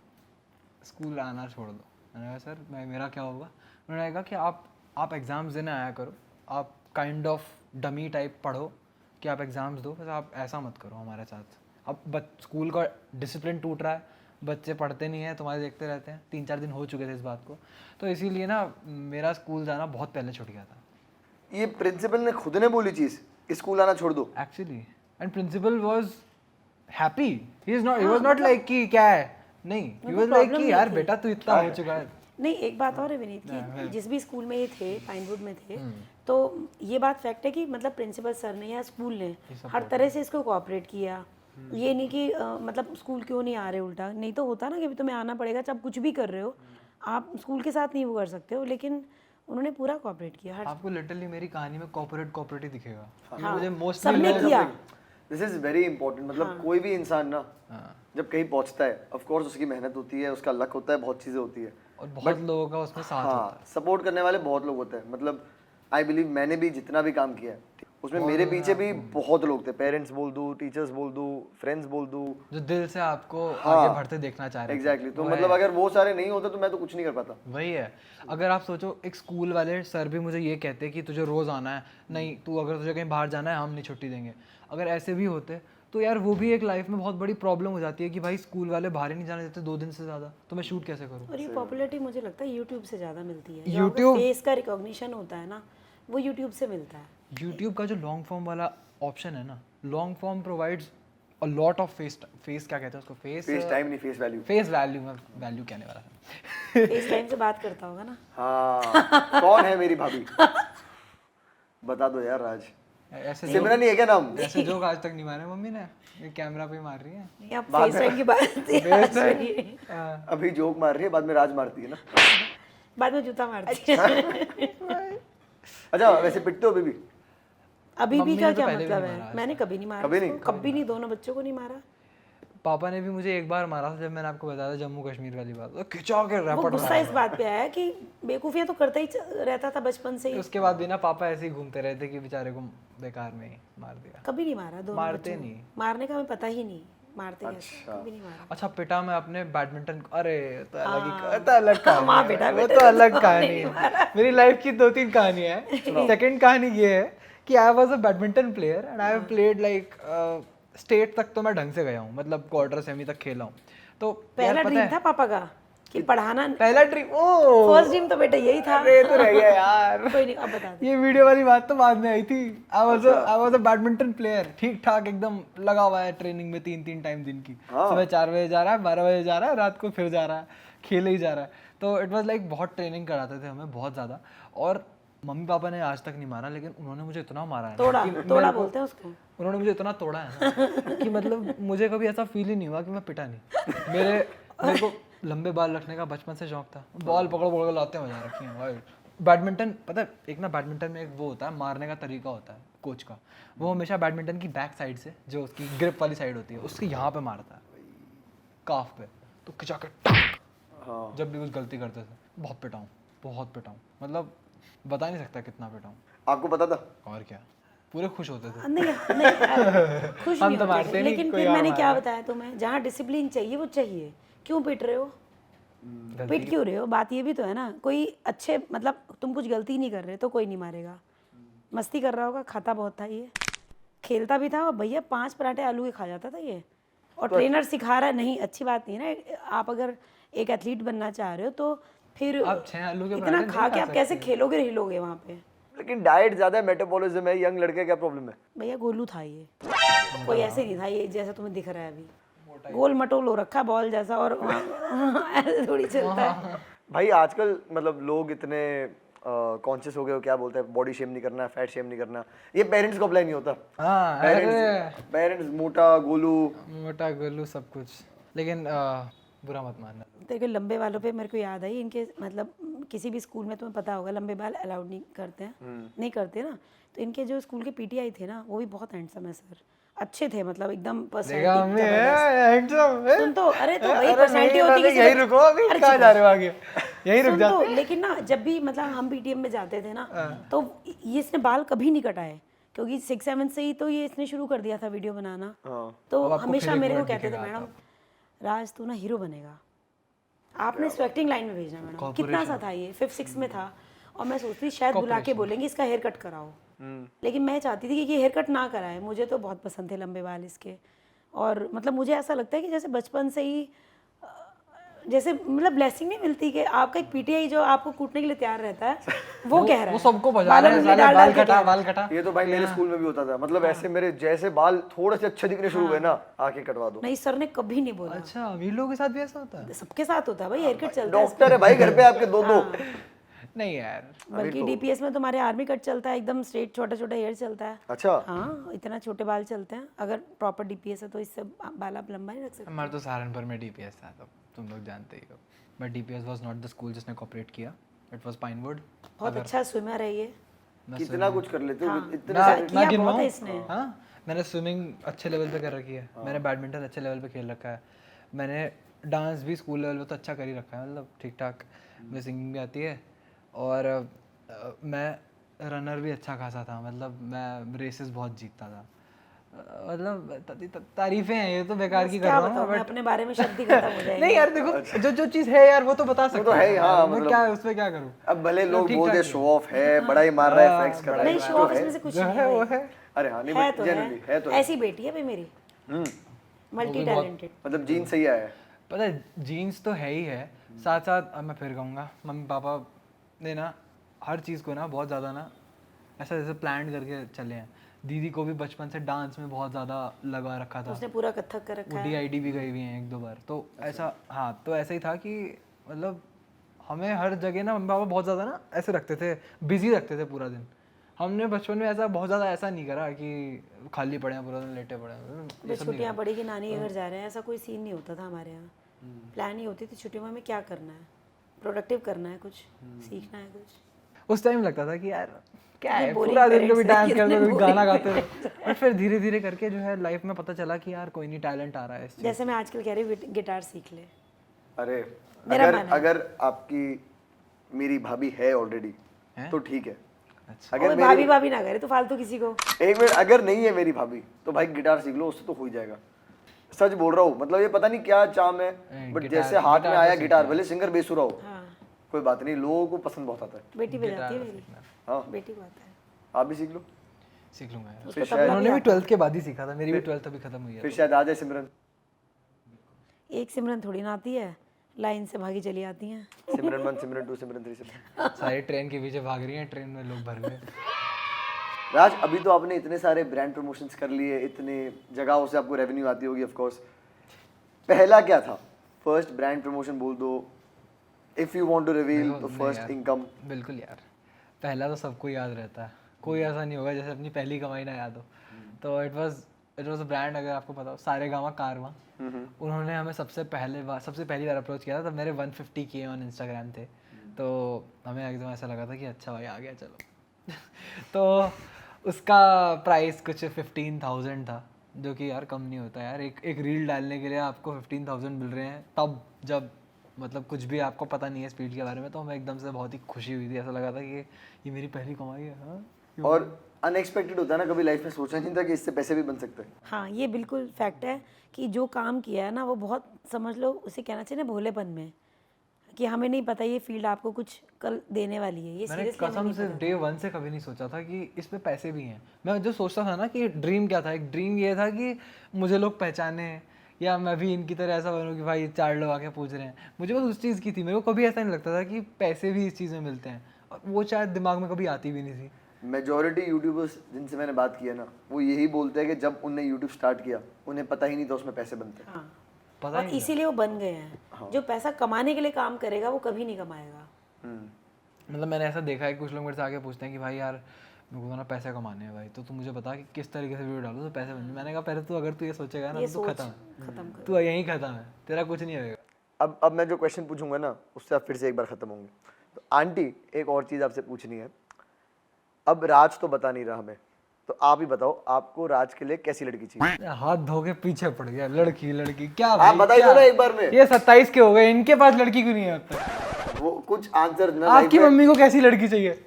स्कूल आना छोड़ दो। मैंने कहा सर मेरा क्या होगा? उन्होंने कहा कि आप एग्ज़ाम्स देने आया करो, आप काइंड ऑफ डमी टाइप पढ़ो कि आप एग्ज़ाम्स दो, बस आप ऐसा मत करो हमारे साथ। अब स्कूल का डिसिप्लिन टूट रहा है, बच्चे पढ़ते नहीं हैं, तुम्हारे देखते रहते हैं। 3-4 दिन हो चुके थे इस बात को, तो इसीलिए ना मेरा स्कूल जाना बहुत पहले छूट गया था। ये प्रिंसिपल ने खुद ने बोली चीज़, स्कूल आना छोड़ दो actually, and principal was happy. He was not like कि क्या है, नहीं, ही वाज लाइक कि यार बेटा तू इतना हो चुका है। नहीं, एक बात और है विनीत कि जिस भी स्कूल में ये थे, पाइनवुड में थे, तो ये बात फैक्ट है कि मतलब प्रिंसिपल सर ने या स्कूल ने हर तरह से इसको कोऑपरेट किया। ये नहीं कि मतलब स्कूल क्यों नहीं आ रहे, उल्टा नहीं तो होता ना कि अभी तुम्हें आना पड़ेगा, जब कुछ भी कर रहे हो आप स्कूल के साथ नहीं वो कर सकते हो, लेकिन उन्होंने पूरा कोऑपरेट किया। आपको लिटरली मेरी कहानी में कॉर्पोरेट ही दिखेगा। हाँ, मुझे सबने मोस्टली किया। This is very important. मतलब कोई भी इंसान ना जब कहीं पहुंचता है, ऑफ कोर्स उसकी मेहनत होती है, उसका लक होता है, बहुत चीजें होती है, और बहुत लोगों का उसमें साथ होता है। सपोर्ट करने वाले बहुत लोग होते हैं। मतलब आई बिलीव मैंने भी जितना भी काम किया है उसमें मेरे पीछे भी बहुत लोग थे। पेरेंट्स बोल दूं, टीचर्स बोल दूं, फ्रेंड्स बोल दूं, जो दिल से आपको आगे बढ़ते देखना चाह रहे हैं। एग्जैक्टली। तो मतलब अगर वो सारे नहीं होते तो मैं तो कुछ नहीं कर पाता। वही है। अगर आप सोचो एक स्कूल वाले सर भी मुझे ये कहते कि तुझे रोज आना है, नहीं तू अगर तुझे कहीं बाहर जाना है हम नहीं छुट्टी देंगे, अगर ऐसे भी होते तो यार वो भी एक लाइफ में बहुत बड़ी प्रॉब्लम हो जाती है कि भाई स्कूल वाले बाहर ही नहीं जाने देते 2 दिन से ज़्यादा, तो मैं शूट कैसे करूँ? और ये पॉपुलैरिटी मुझे लगता है यूट्यूब से ज़्यादा मिलती है। यूट्यूब फेस का रिकॉग्निशन होता है ना, वो यूट्यूब से मिलता है। यूट्यूब का जो लॉन्ग फॉर्म वाला ऑप्शन है ना, long form provides a lot of face क्या कहते हैं उसको, फेस टाइम नहीं, फेस वैल्यू। फेस वैल्यू, मैं वैल्यू कहने वाला था। फेस टाइम से बात करता होगा ना। हाँ कौन है मेरी भाभी? बता दो यार राज। ऐसे सिमरन ही है क्या नाम? ऐसे जोक आज तक नहीं मारे मम्मी ने, ये कैमरा पे मार रही है। नहीं, आप फेस टाइम की बात अभी जोक मार रही है, बाद में राज मारती है ना, बाद में जूता मारती है। अच्छा वैसे पिटते हो अभी भी? अभी भी मम्मी क्या ने तो क्या पहले भी मतलब नहीं मारा है? मैंने कभी नहीं मारा कभी नहीं? उसको, कभी नहीं, दोनों बच्चों को नहीं मारा। पापा ने भी मुझे एक बार मारा था जब मैंने आपको बताया था जम्मू कश्मीर वाली बात, तो खिंचा के वो रैपट गुस्सा इस बात पे आया कि बेवकूफियां तो करता ही रहता था बचपन से ही। उसके बाद भी ना पापा ऐसे ही घूमते रहते कि बेचारे को बेकार में ही मार दिया। कभी नहीं मारा दोनों मारते बच्चों को। नहीं। मारने का हमें पता ही नहीं, मारते कैसे, कभी नहीं मारा। अच्छा पिटा मैं अपने बैडमिंटन, अरे तो अलग कहानी माँ है। बेटा वो तो अलग कहानी है। मेरी लाइफ की 2-3 कहानियां हैं। सेकंड कहानी ये है कि I was a badminton player and I have played like state तक तो मैं ढंग से गया हूँ, मतलब क्वार्टर सेमी तक खेला हूँ। तो पहला ड्रीम था पापा का कि पढ़ाना पहला ड्रीम ओ फर्स्ट ड्रीम तो बेटा यही था। अरे तो रह गया यार। कोई नहीं, अब बता दे। ये वीडियो वाली बात तो बाद में आई थी। I was a badminton player, ठीक ठाक एकदम लगा हुआ है ट्रेनिंग में 3 टाइम दिन की। सुबह 4 बजे जा रहा है, 12 बजे जा रहा है, रात को फिर जा रहा है, खेले ही जा रहा है। तो इट वाज लाइक बहुत ट्रेनिंग कराते थे हमें, बहुत ज़्यादा। और मम्मी पापा ने आज तक नहीं मारा, लेकिन उन्होंने मुझे इतना मारा है तोड़ा बोलते हैं उसको। उन्होंने मुझे इतना तोड़ा है ना कि मतलब मुझे कभी ऐसा फील ही नहीं हुआ कि मैं पिटा नहीं। मेरे को लंबे बाल रखने का बचपन से शौक था, बॉल पकड़ पकड़ लाते मजा रखी है भाई। बैडमिंटन पता है, एक ना बैडमिंटन में एक वो होता है, मारने का तरीका होता है कोच का। वो हमेशा बैडमिंटन की बैक साइड से, जो उसकी ग्रिप वाली साइड होती है, उसके यहाँ पे मारता है, काफ पे। तो खिंचा के जब भी कुछ गलती करते थे बहुत पिटाऊँ, मतलब बता नहीं सकता कितना पिटाऊँ। आपको पता था? और क्या, पूरे खुश होते थे। नहीं अरे, खुश हम नहीं तो होते मारते थे, नहीं, लेकिन कोई फिर और मैंने क्या मारे। बताया तुम्हें, जहाँ डिसिप्लिन चाहिए वो चाहिए। क्यों पिट रहे हो? पिट क्यों रहे हो? बात ये भी तो है ना, कोई अच्छे मतलब तुम कुछ गलती नहीं कर रहे तो कोई नहीं मारेगा। मस्ती कर रहा होगा, खाता बहुत था ये, खेलता भी था, और भैया 5 पराठे आलू के खा जाता था ये। और ट्रेनर सिखा रहा है, नहीं अच्छी बात नहीं है ना। आप अगर एक एथलीट बनना चाह रहे हो तो फिर आप 6 आलू के इतना पराठे खा नहीं के खा आप कैसे खेलोगे हिलोगे वहाँ पे? लेकिन डाइट ज्यादा है, मेटाबॉलिज्म है, यंग लड़के क्या प्रॉब्लम है? भैया गोलू था ये, कोई ऐसे नहीं था ये जैसा तुम्हें दिख रहा है अभी। गोल मटोल हो रखा बॉल जैसा, और ऐसे थोड़ी चलता है। भाई आजकल मतलब लोग इतने कॉन्शियस हो गए हो, क्या बोलते हैं, बॉडी शेम नहीं करना, फैट शेम नहीं करना। ये पेरेंट्स को अप्लाई नहीं होता। हाँ, पेरेंट्स मोटा गोलू सब कुछ। लेकिन बुरा मत मानना। देखो लंबे बालों पे मेरे को याद आई, इनके मतलब किसी भी स्कूल में तुम्हें पता होगा लंबे बाल अलाउड नहीं करते हैं, नहीं करते ना। तो इनके जो स्कूल के पीटीआई थे ना, वो भी बहुत हैंडसम है सर, अच्छे थे, मतलब एकदम पर्सनैलिटी। सुन तो, अरे तो वही पर्सनैलिटी होती है। यही रुको, अभी कहाँ जा रहे हो आगे, यही रुक सुन तो, लेकिन ना जब भी मतलब हम पीटीएम में जाते थे ना, तो ये इसने बाल कभी नहीं कटाए, क्योंकि 6-7 से ही तो ये इसने शुरू कर दिया था वीडियो बनाना। तो हमेशा मेरे को कहते थे, मैडम राज तू ना हीरो बनेगा, आपने इसको एक्टिंग लाइन में भेजना। मैडम कितना सा था ये, 5-6 में था, और मैं सोचती शायद बुला के बोलेंगे इसका हेयर कट कराओ, लेकिन मैं चाहती थी कि ये हेयर कट ना कराए। मुझे तो बहुत पसंद थे लंबे बाल इसके, और मतलब मुझे ऐसा लगता है कि जैसे बचपन से ही जैसे मतलब ब्लेसिंग नहीं मिलती कि आपका एक पीटीआई जो आपको कूटने के लिए तैयार रहता है, वो कह रहा है वो सबको बजा रहा है, साले बाल कटा। ये तो भाई मेरे स्कूल में भी होता था, मतलब ऐसे मेरे जैसे बाल थोड़े से अच्छे दिखने शुरू हुए ना, आके कटवा दो। नहीं सर ने कभी नहीं बोला। अच्छा, अमीर लोगों के साथ भी ऐसा होता है? सबके साथ होता है भाई, हेयर कट चलता है। डॉक्टर है भाई घर पे आपके दो। नहीं यार, बल्कि डीपीएस में तुम्हारे आर्मी कट चलता है, एकदम स्ट्रेट छोटा छोटा हेयर चलता है। अच्छा हाँ, इतना छोटे बाल चलते हैं, अगर प्रॉपर डीपीएस है तो इससे बाल आप लंबा नहीं रख सकते। हमारे तो सहारनपुर में डीपीएस था, तो तुम लोग जानते ही हो। But DPS was not the school जिसने कोऑपरेट किया, इट वाज पाइनवुड। बहुत अच्छा स्विमर है ये, कितना कुछ कर लेते हो इतने किया बहुत है इसने। हाँ, मैंने स्विमिंग अच्छे लेवल पे कर रखी है, मैंने बैडमिंटन अच्छे लेवल पे खेल रखा है, मैंने डांस भी स्कूल लेवल पे तो अच्छा कर ही रखा है, मतलब ठीक ठाक। मुझे सिंगिंग भी आती है, और मैं रनर भी अच्छा खासा था, मतलब मैं रेसेस बहुत जीतता था। मतलब तारीफें हैं, ये तो बेकार की कर रहा हूँ, मैं अपने बारे में शब्द ही खत्म हो जाएंगे। नहीं यार देखो, जो चीज़ है यार वो तो बता सकते तो है ही, हाँ, मैं क्या उसमें क्या करूँ। अब भले लोग बोलते शो ऑफ है, बड़ा ही मार रहा है, फ्लेक्स कर रहा है, नहीं शो ऑफ इसमें से कुछ नहीं है, वो है। अरे हाँ नहीं, है तो जनरली है तो ऐसी बेटी है भाई मेरी, मल्टी टैलेंटेड। मतलब जीन सही आया है। पता है जीन्स तो है ही है, साथ साथ अब मैं फिर कहूँगा मम्मी पापा ने ना हर चीज़ को ना बहुत ज़्यादा ना ऐसा जैसे प्लान करके चले हैं। दीदी को भी बचपन से डांस में बहुत ज़्यादा लगा रखा था, उसने पूरा कथक कर रखा है, DID भी गई हुई हैं 1-2 बार। तो ऐसा हाँ, तो ऐसा ही था कि मतलब हमें हर जगह ना मम्मी पापा बहुत ज़्यादा ना ऐसे रखते थे, बिजी रखते थे पूरा दिन। हमने बचपन में ऐसा बहुत ज़्यादा ऐसा नहीं करा कि खाली पड़े हैं पूरा दिन, लेटे पड़े हैं। छुट्टियाँ पड़ी कि नानी के घर जा रहे हैं, ऐसा कोई सीन नहीं होता था हमारे यहाँ। प्लान ही होती थी छुट्टियों में हमें क्या करना है, प्रोडक्टिव करना है, कुछ सीखना है कुछ। उस टाइम लगता था कि यार क्या है, पूरा दिन कभी डांस करते कभी गाना गाते रहे। और फिर धीरे धीरे करके जो है लाइफ में पता चला कि यार कोई नहीं, टैलेंट आ रहा है। जैसे मैं आजकल कह रही हूँ गिटार सीख ले। अरे अगर आपकी मेरी भाभी है ऑलरेडी तो ठीक है। अच्छा, अगर भाभी भाभी ना करे तो फालतू किसी को। एक मिनट, अगर नहीं है मेरी भाभी तो भाई गिटार सीख लो, उससे तो हो ही जाएगा। सच बोल रहा हूँ, मतलब ये पता नहीं क्या चाम है, बट जैसे हाथ में आया गिटार, भले सिंगर बेसुरा हो, कोई बात नहीं, लोगों को पसंद बहुत आता है। बेटी बजाती है मेरी, हाँ बेटी को आता है। आप भी सीख लो। सीख लूंगा यार। फिर शायद उन्होंने भी 12th के बाद ही सीखा था, मेरी भी 12th अभी खत्म हुई है। फिर शायद आ जाए सिमरन। एक सिमरन थोड़ी ना आती है, लाइन से भागी चली आती हैं। सिमरन 1, सिमरन 2, सिमरन 3, सिमरन। सारे ट्रेन के पीछे भाग रही हैं, ट्रेन में लोग भर गए। राज, अभी तो आपने इतने सारे ब्रांड प्रमोशंस कर लिए, इतने जगहों से आपको रेवेन्यू आती होगी ऑफ कोर्स। पहला क्या था? फर्स्ट ब्रांड प्रमोशन बोल दो, if you want to reveal the first income. बिल्कुल यार, पहला तो सबको याद रहता है, कोई ऐसा नहीं होगा जैसे अपनी पहली कमाई ना याद हो। तो इट वाज अ ब्रांड, अगर आपको पता हो, सारेगामा कारवां। उन्होंने हमें सबसे पहली बार अप्रोच किया था, तब मेरे 150K ऑन इंस्टाग्राम थे। तो हमें एकदम ऐसा लगा था कि अच्छा भाई आ गया चलो। तो उसका प्राइस कुछ 15,000 था, जो कि यार कम नहीं होता यार। एक रील डालने के लिए आपको 15,000 मिल रहे हैं, तब जब मतलब कुछ भी आपको पता नहीं है इस फील्ड के बारे में। तो हमें एकदम से बहुत ही खुशी हुई थी, ऐसा लगा था कि ये मेरी पहली कमाई है। हाँ, और अनएक्सपेक्टेड होता है ना, कभी लाइफ में सोचा नहीं था कि इससे पैसे भी बन सकते हैं। हाँ, ये बिल्कुल फैक्ट है कि जो काम किया है ना वो बहुत, समझ लो उसे कहना चाहिए ना भोलेपन में, कि हमें नहीं पता ये फील्ड आपको कुछ कल देने वाली है। ये मैंने सीरियसली कसम से डे 1 से कभी नहीं सोचा था कि इसमें पैसे भी हैं। मैं जो सोचता था ना कि ड्रीम क्या था, एक ड्रीम ये था कि मुझे लोग पहचाने, या मैं भी इनकी तरह ऐसा बनूं कि भाई 4 लोग आके पूछ रहे हैं। मुझे बस उस चीज़ की थी, मेरे को कभी ऐसा नहीं लगता था कि पैसे भी इस चीज़ में मिलते हैं, और वो शायद दिमाग में कभी आती भी नहीं थी। मेजॉरिटी यूट्यूबर्स जिनसे मैंने बात की है ना, वो यही बोलते हैं कि जब उनने यूट्यूब स्टार्ट किया उन्हें पता ही नहीं था उसमें पैसे बनते हैं। हाँ, पता और इसीलिए वो बन गए हैं। जो पैसा कमाने के लिए काम करेगा वो कभी नहीं कमाएगा। मतलब मैंने ऐसा देखा है, कुछ लोग मेरे से आके पूछते हैं कि भाई यार मेरे को ना पैसे कमाने हैं भाई, तो तू मुझे बता कि किस तरीके से वीडियो डालूं तो पैसे बन जाए। मैंने कहा पहले तू अगर तू ये सोचेगा ना तो खत्म है, तू यहीं खत्म है, तेरा कुछ नहीं होएगा। अब मैं जो क्वेश्चन पूछूंगा ना, उससे आप फिर से एक बार खत्म होंगे। तो आंटी, एक और चीज़ आपसे पूछनी है। अब राज तो बता नहीं रहा हमें, तो आप ही बताओ, आपको राज के लिए कैसी लड़की चाहिए? हाथ धो के पीछे पड़ गया, लड़की क्या आप भाई, बताइए क्या? ना एक बार में। ये 27 के हो गए, इनके पास लड़की क्यों नहीं है अब तक? वो कुछ आंसर ना, आपकी मम्मी को कैसी लड़की चाहिए?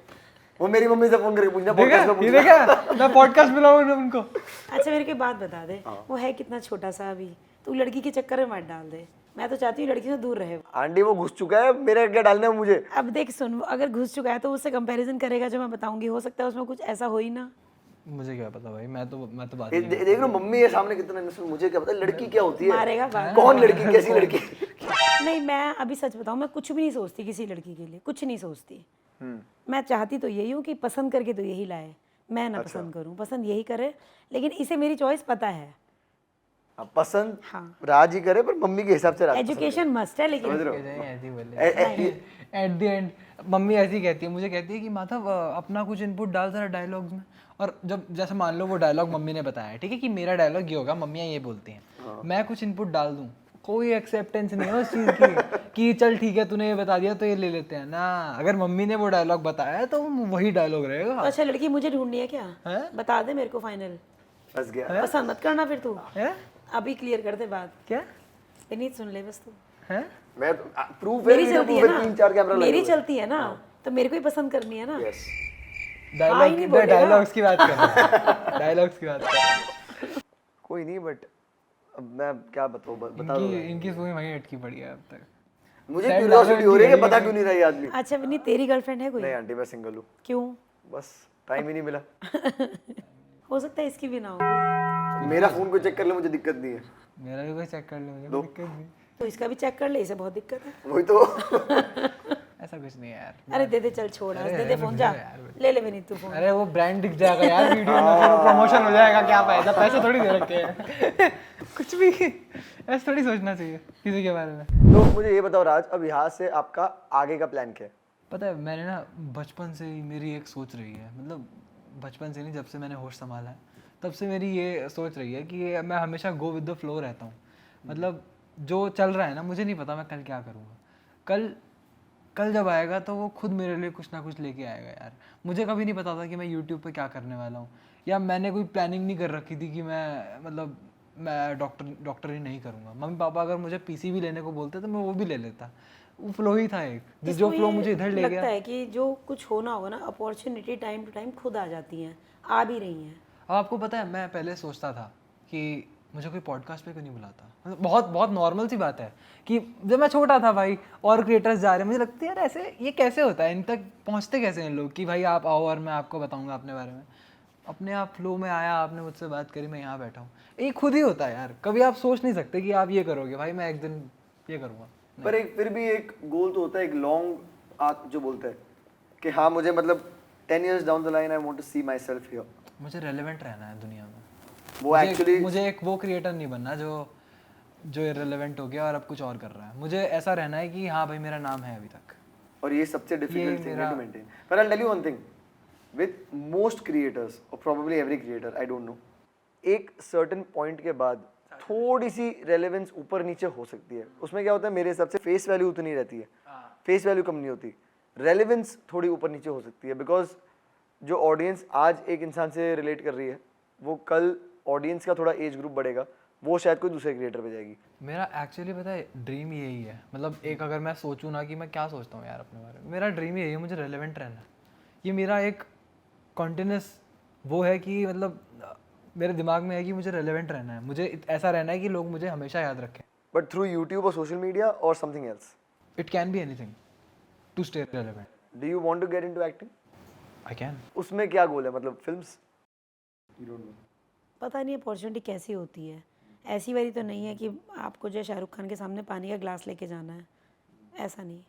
वो मेरी मम्मी से फोन करके पूछना, देखा पॉडकास्ट में ये पूछना। देखा, मैं पॉडकास्ट बुलाऊंगा उनको। अच्छा, मेरे को बात बता दे, वो है कितना छोटा सा अभी, तू लड़की के चक्कर में मत डाल दे। मैं तो चाहती हूँ लड़की से दूर रहे। आंटी वो घुस चुका है, मेरे क्या डालना है मुझे? अब देख सुन, वो अगर घुस चुका है तो उससे कंपैरिजन करेगा जो मैं बताऊंगी, हो सकता है उसमें कुछ ऐसा हो ही ना। मुझे क्या पता भाई, मैं तो बात देख लो मम्मी है सामने कितना इनोसेंट, मुझे क्या पता लड़की क्या होती है, मारेगा बात। कौन लड़की, कैसी लड़की? नहीं, मैं अभी सच बताऊं, मैं कुछ भी नहीं सोचती किसी लड़की के लिए, कुछ नहीं सोचती। मैं चाहती तो यही हूँ कि पसंद करके तो यही लाए, मैं ना पसंद करूँ, पसंद यही करे। लेकिन इसे मेरी चॉइस पता है। अब पसंद हाँ। राज ही करे, पर मम्मी के हिसाब से राज पसंद एजुकेशन मस्ट है, लेकिन ऐसी बोले एट द एंड मम्मी ऐसी कहती है, मुझे कहती है कि माधव अपना कुछ इनपुट डाल जरा डायलॉग्स में। और जब जैसे मान लो वो डायलॉग मम्मी ने बताया है, ठीक है, कि मेरा डायलॉग ये होगा, मम्मियाँ ये बोलती हैं, मैं कुछ इनपुट डाल दूँ, कोई एक्सेप्टेंस नहीं है उस चीज़ की कि चल ठीक है तूने ये बता दिया तो ये ले लेते हैं ना। अगर मम्मी ने वो डायलॉग बताया है तो वही डायलॉग रहेगा। तो अच्छा, लड़की मुझे ढूंढनी है क्या? है? बता दे मेरे को फाइनल। फंस गया। पसंद मत करना फिर तू, है अभी क्लियर कर दे बात। क्या विनीत सुन ले बस तू। है? मैं प्रूफ है, मेरी वीडियो चलती प्रूफ है है, ना, 3-4 कैमरा लगे मेरी हुए। चलती है ना, तो मेरे को ही पसंद करनी है ना। यस। डायलॉग्स की बात कर डायलॉग्स की बात कर। कोई नहीं, बट अब मैं क्या बताऊं, बता दो। इनकी सुई वहीं अटकी पड़ी है अब तक। मुझे क्यूरियोसिटी हो रही है कि पता क्यों नहीं रहा ये आदमी। अच्छा विनीत, तेरी गर्लफ्रेंड है कोई? नहीं आंटी, मैं सिंगल हूँ, क्यों? बस टाइम ही नहीं मिला। हो सकता है इसकी भी ना हो। मेरा फोन को चेक कर ले, मुझे दिक्कत नहीं है। मेरा भी कोई चेक कर लो, मुझे कोई दिक्कत नहीं। तो इसका भी चेक कर ले, इसे बहुत दिक्कत है। वही तो। ऐसा कुछ नहीं है यार। अरे दे दे, चल छोड़, आज दे दे फोन, जा ले ले विनीत तू फोन। अरे वो ब्रांड दिख जाएगा यार वीडियो में, फिर प्रमोशन हो जाएगा, क्या फायदा, पैसे थोड़ी दे रखे हैं। कुछ भी ऐसा थोड़ी सोचना चाहिए किसी के बारे में। तो मुझे ये बताओ राज, अब यहाँ से आपका आगे का प्लान क्या है? पता है मैंने ना बचपन से ही मेरी एक सोच रही है, मतलब बचपन से नहीं, जब से मैंने होश संभाला है तब से मेरी ये सोच रही है कि मैं हमेशा गो विद द फ्लो रहता हूँ। मतलब जो चल रहा है ना, मुझे नहीं पता मैं कल क्या करूँगा। कल जब आएगा तो वो खुद मेरे लिए कुछ ना कुछ लेके आएगा यार। मुझे कभी नहीं पता था कि मैं यूट्यूब पे क्या करने वाला हूँ, या मैंने कोई प्लानिंग नहीं कर रखी थी कि मैं डॉक्टर ही नहीं करूँगा। मम्मी पापा अगर मुझे पीसी भी लेने को बोलते तो मैं वो भी ले लेता। वो फ्लो ही था एक, जो फ्लो मुझे इधर ले गया। लगता है कि जो कुछ होना होगा ना, अपॉर्चुनिटी टाइम टू टाइम खुद आ जाती हैं, आ भी रही हैं। अब आपको पता है मैं पहले सोचता था कि मुझे कोई पॉडकास्ट पे क्यों नहीं बुलाता। मतलब बहुत बहुत नॉर्मल सी बात है कि जब मैं छोटा था भाई और क्रिएटर्स जा रहे हैं, मुझे लगता है यार ऐसे ये कैसे होता है, इन तक पहुंचते कैसे हैं लोग कि भाई आप आओ और मैं आपको बताऊंगा अपने बारे में। अपने आप फ्लो में आया, आपने मुझसे बात करी, मैं यहाँ बैठा हूँ। ये खुद ही होता है यार, कभी आप सोच नहीं सकते कि आप ये करोगे, भाई मैं एक दिन ये करूँगा। पर एक फिर भी एक गोल तो होता है, एक लॉन्ग आर्क जो बोलते हैं कि हाँ मुझे मतलब 10 years down the line I want to see myself here. मुझे रेलेवेंट रहना है दुनिया में। वो एक्चुअली मुझे एक वो क्रिएटर नहीं बनना जो इररिलेवेंट हो गया और अब कुछ और कर रहा है। मुझे ऐसा रहना है कि हाँ भाई मेरा नाम है अभी तक। और ये सबसे डिफिकल्ट थिंग है टू मेंटेन। पर I tell you one thing, with most creators और probably every creator, I don't know, एक सर्टेन पॉइंट के बाद थोड़ी सी रेलेवेंस ऊपर नीचे हो सकती है। उसमें क्या होता है, मेरे हिसाब से फेस वैल्यू उतनी रहती है, फेस वैल्यू कम नहीं होती, रेलेवेंस थोड़ी ऊपर नीचे हो सकती है। बिकॉज जो ऑडियंस आज एक इंसान से रिलेट कर रही है, वो कल ऑडियंस का थोड़ा एज ग्रुप बढ़ेगा, वो शायद कोई दूसरे क्रिएटर पे जाएगी। मेरा एक्चुअली पता है ड्रीम यही है, मतलब एक अगर मैं सोचूं ना कि मैं क्या सोचता हूँ यार अपने बारे में, मेरा ड्रीम यही है, मुझे रेलेवेंट रहना है। ये मेरा एक कॉन्टिन्यूस वो है कि मतलब मेरे दिमाग में है कि मुझे रेलेवेंट रहना है, मुझे ऐसा रहना है कि लोग मुझे हमेशा याद रखें। बट थ्रू यूट्यूब और सोशल मीडिया और something else? It can be anything to stay relevant. Do you want to get into acting? I can. उसमें क्या गोल है, मतलब फिल्म्स? You don't know. पता नहीं अपॉर्चुनिटी कैसी होती है, ऐसी वाली तो नहीं है कि आपको जो शाहरुख खान के सामने पानी का ग्लास लेके जाना है, ऐसा नहीं।